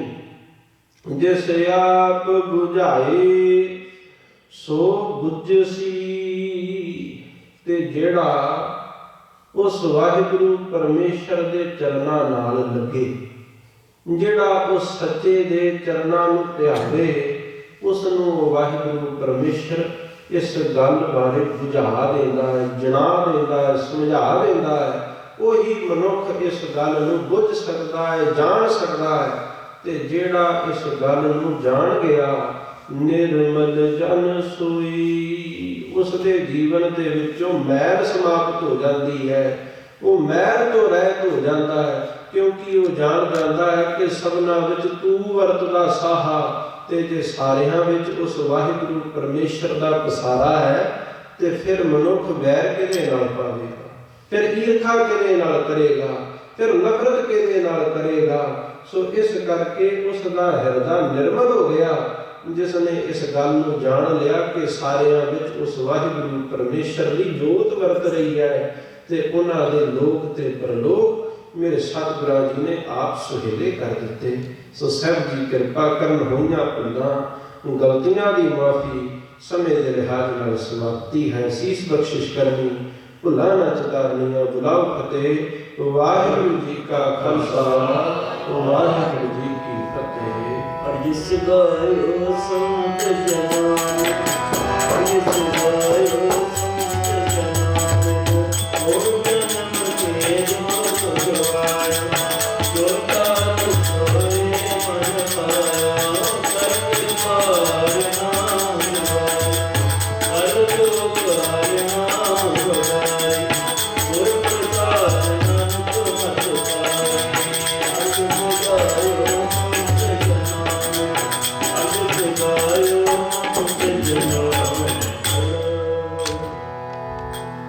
ਜਿਸ ਆਪ ਬੁਝਾਏ ਸੋ ਬੁਝਸੀ। ਤੇ ਜਿਹੜਾ ਉਸ ਵਾਹਿਗੁਰੂ ਪਰਮੇਸ਼ਰ ਦੇ ਚਰਨਾਂ ਨਾਲ ਲੱਗੇ, ਜਿਹੜਾ ਉਸ ਸੱਚੇ ਦੇ ਚਰਨਾਂ ਨੂੰ ਧਿਆਵੇ, ਉਸ ਨੂੰ ਵਾਹਿਗੁਰੂ ਪਰਮੇਸ਼ਰ ਇਸ ਗੱਲ ਬਾਰੇ ਬੁਝਾ ਦਿੰਦਾ ਹੈ, ਜਣਾ ਦਿੰਦਾ ਹੈ, ਸਮਝਾ ਦਿੰਦਾ ਹੈ। ਉਹੀ ਮਨੁੱਖ ਇਸ ਗੱਲ ਨੂੰ ਬੁੱਝ ਸਕਦਾ ਹੈ, ਜਾਣ ਸਕਦਾ ਹੈ। ਤੇ ਜਿਹੜਾ ਇਸ ਗੱਲ ਨੂੰ ਜਾਣ ਗਿਆ, ਨਿਰਮਲ ਜਨ ਸੋਈ, ਉਸ ਦੇ ਜੀਵਨ ਦੇ ਵਿੱਚੋਂ ਮੈਲ ਸਮਾਪਤ ਹੋ ਜਾਂਦੀ ਹੈ। ਉਹ ਮੈਲ ਤੋਂ ਰਹਿਤ ਹੋ ਜਾਂਦਾ ਹੈ, ਕਿਉਂਕਿ ਉਹ ਜਾਣ ਜਾਂਦਾ ਹੈ ਕਿ ਸਭਨਾਂ ਵਿੱਚ ਤੂੰ ਵਰਤਦਾ ਸਾਹਾ। ਤੇ ਜੇ ਸਾਰਿਆਂ ਵਿੱਚ ਉਸ ਵਾਹਿਗੁਰੂ ਪਰਮੇਸ਼ਰ ਦਾ ਪਸਾਰਾ ਹੈ, ਤੇ ਫਿਰ ਮਨੁੱਖ ਵੈਰ ਕਿਹਦੇ ਨਾਲ ਪਾਵੇਗਾ, ਫਿਰ ਈਰਖਾ ਕਿਹਦੇ ਨਾਲ ਕਰੇਗਾ, ਫਿਰ ਨਫ਼ਰਤ ਕਿਹਦੇ ਨਾਲ ਕਰੇਗਾ। ਸੋ ਇਸ ਕਰਕੇ ਉਸ ਦਾ ਹਿਰਦਾ ਨਿਰਮਲ ਹੋ ਗਿਆ, ਜਿਸ ਨੇ ਇਸ ਗੱਲ ਨੂੰ ਜਾਣ ਲਿਆ ਕਿ ਸਾਰਿਆਂ ਵਿੱਚ ਉਸ ਵਾਹਿਗੁਰੂ ਪਰਮੇਸ਼ਰ ਦੀ ਜੋਤ ਵਰਤ ਰਹੀ ਹੈ ਤੇ ਉਹਨਾਂ ਦੇ ਲੋਕ ਤੇ ਪਰਲੋਕ ਮੇਰੇ ਸਤਿਗੁਰਾਂ ਜੀ ਨੇ ਆਪ ਸੁਹੇਲੇ ਕਰ ਦਿੱਤੇ। ਸੋ ਸਾਹਿਬ ਜੀ ਕਿਰਪਾ ਕਰਨ, ਹੋਈਆਂ ਭੁੱਲਾਂ ਗਲਤੀਆਂ ਦੀ ਮਾਫੀ, ਸਮੇਂ ਦੇ ਲਿਹਾਜ਼ ਨਾਲ ਸਮਾਪਤੀ ਹੈ। ਸੀਸ ਬਖਸ਼ਿਸ਼ ਕਰਨੀ, ਭੁੱਲਾਂ ਨਾ ਚਤਾਰਨੀਆਂ, ਬੁਲਾਓ ਫਤਿਹ। ਵਾਹਿਗੁਰੂ ਜੀ ਕਾ ਖਾਲਸਾ, ਵਾਹਿਗੁਰੂ ਜੀ ਕੀ ਫਤਿਹ। ਜਿਸ ਗਾਇਓ ਸੰਤ ਜਨਾਂ, ਜਿਸ ਗਾਇਓ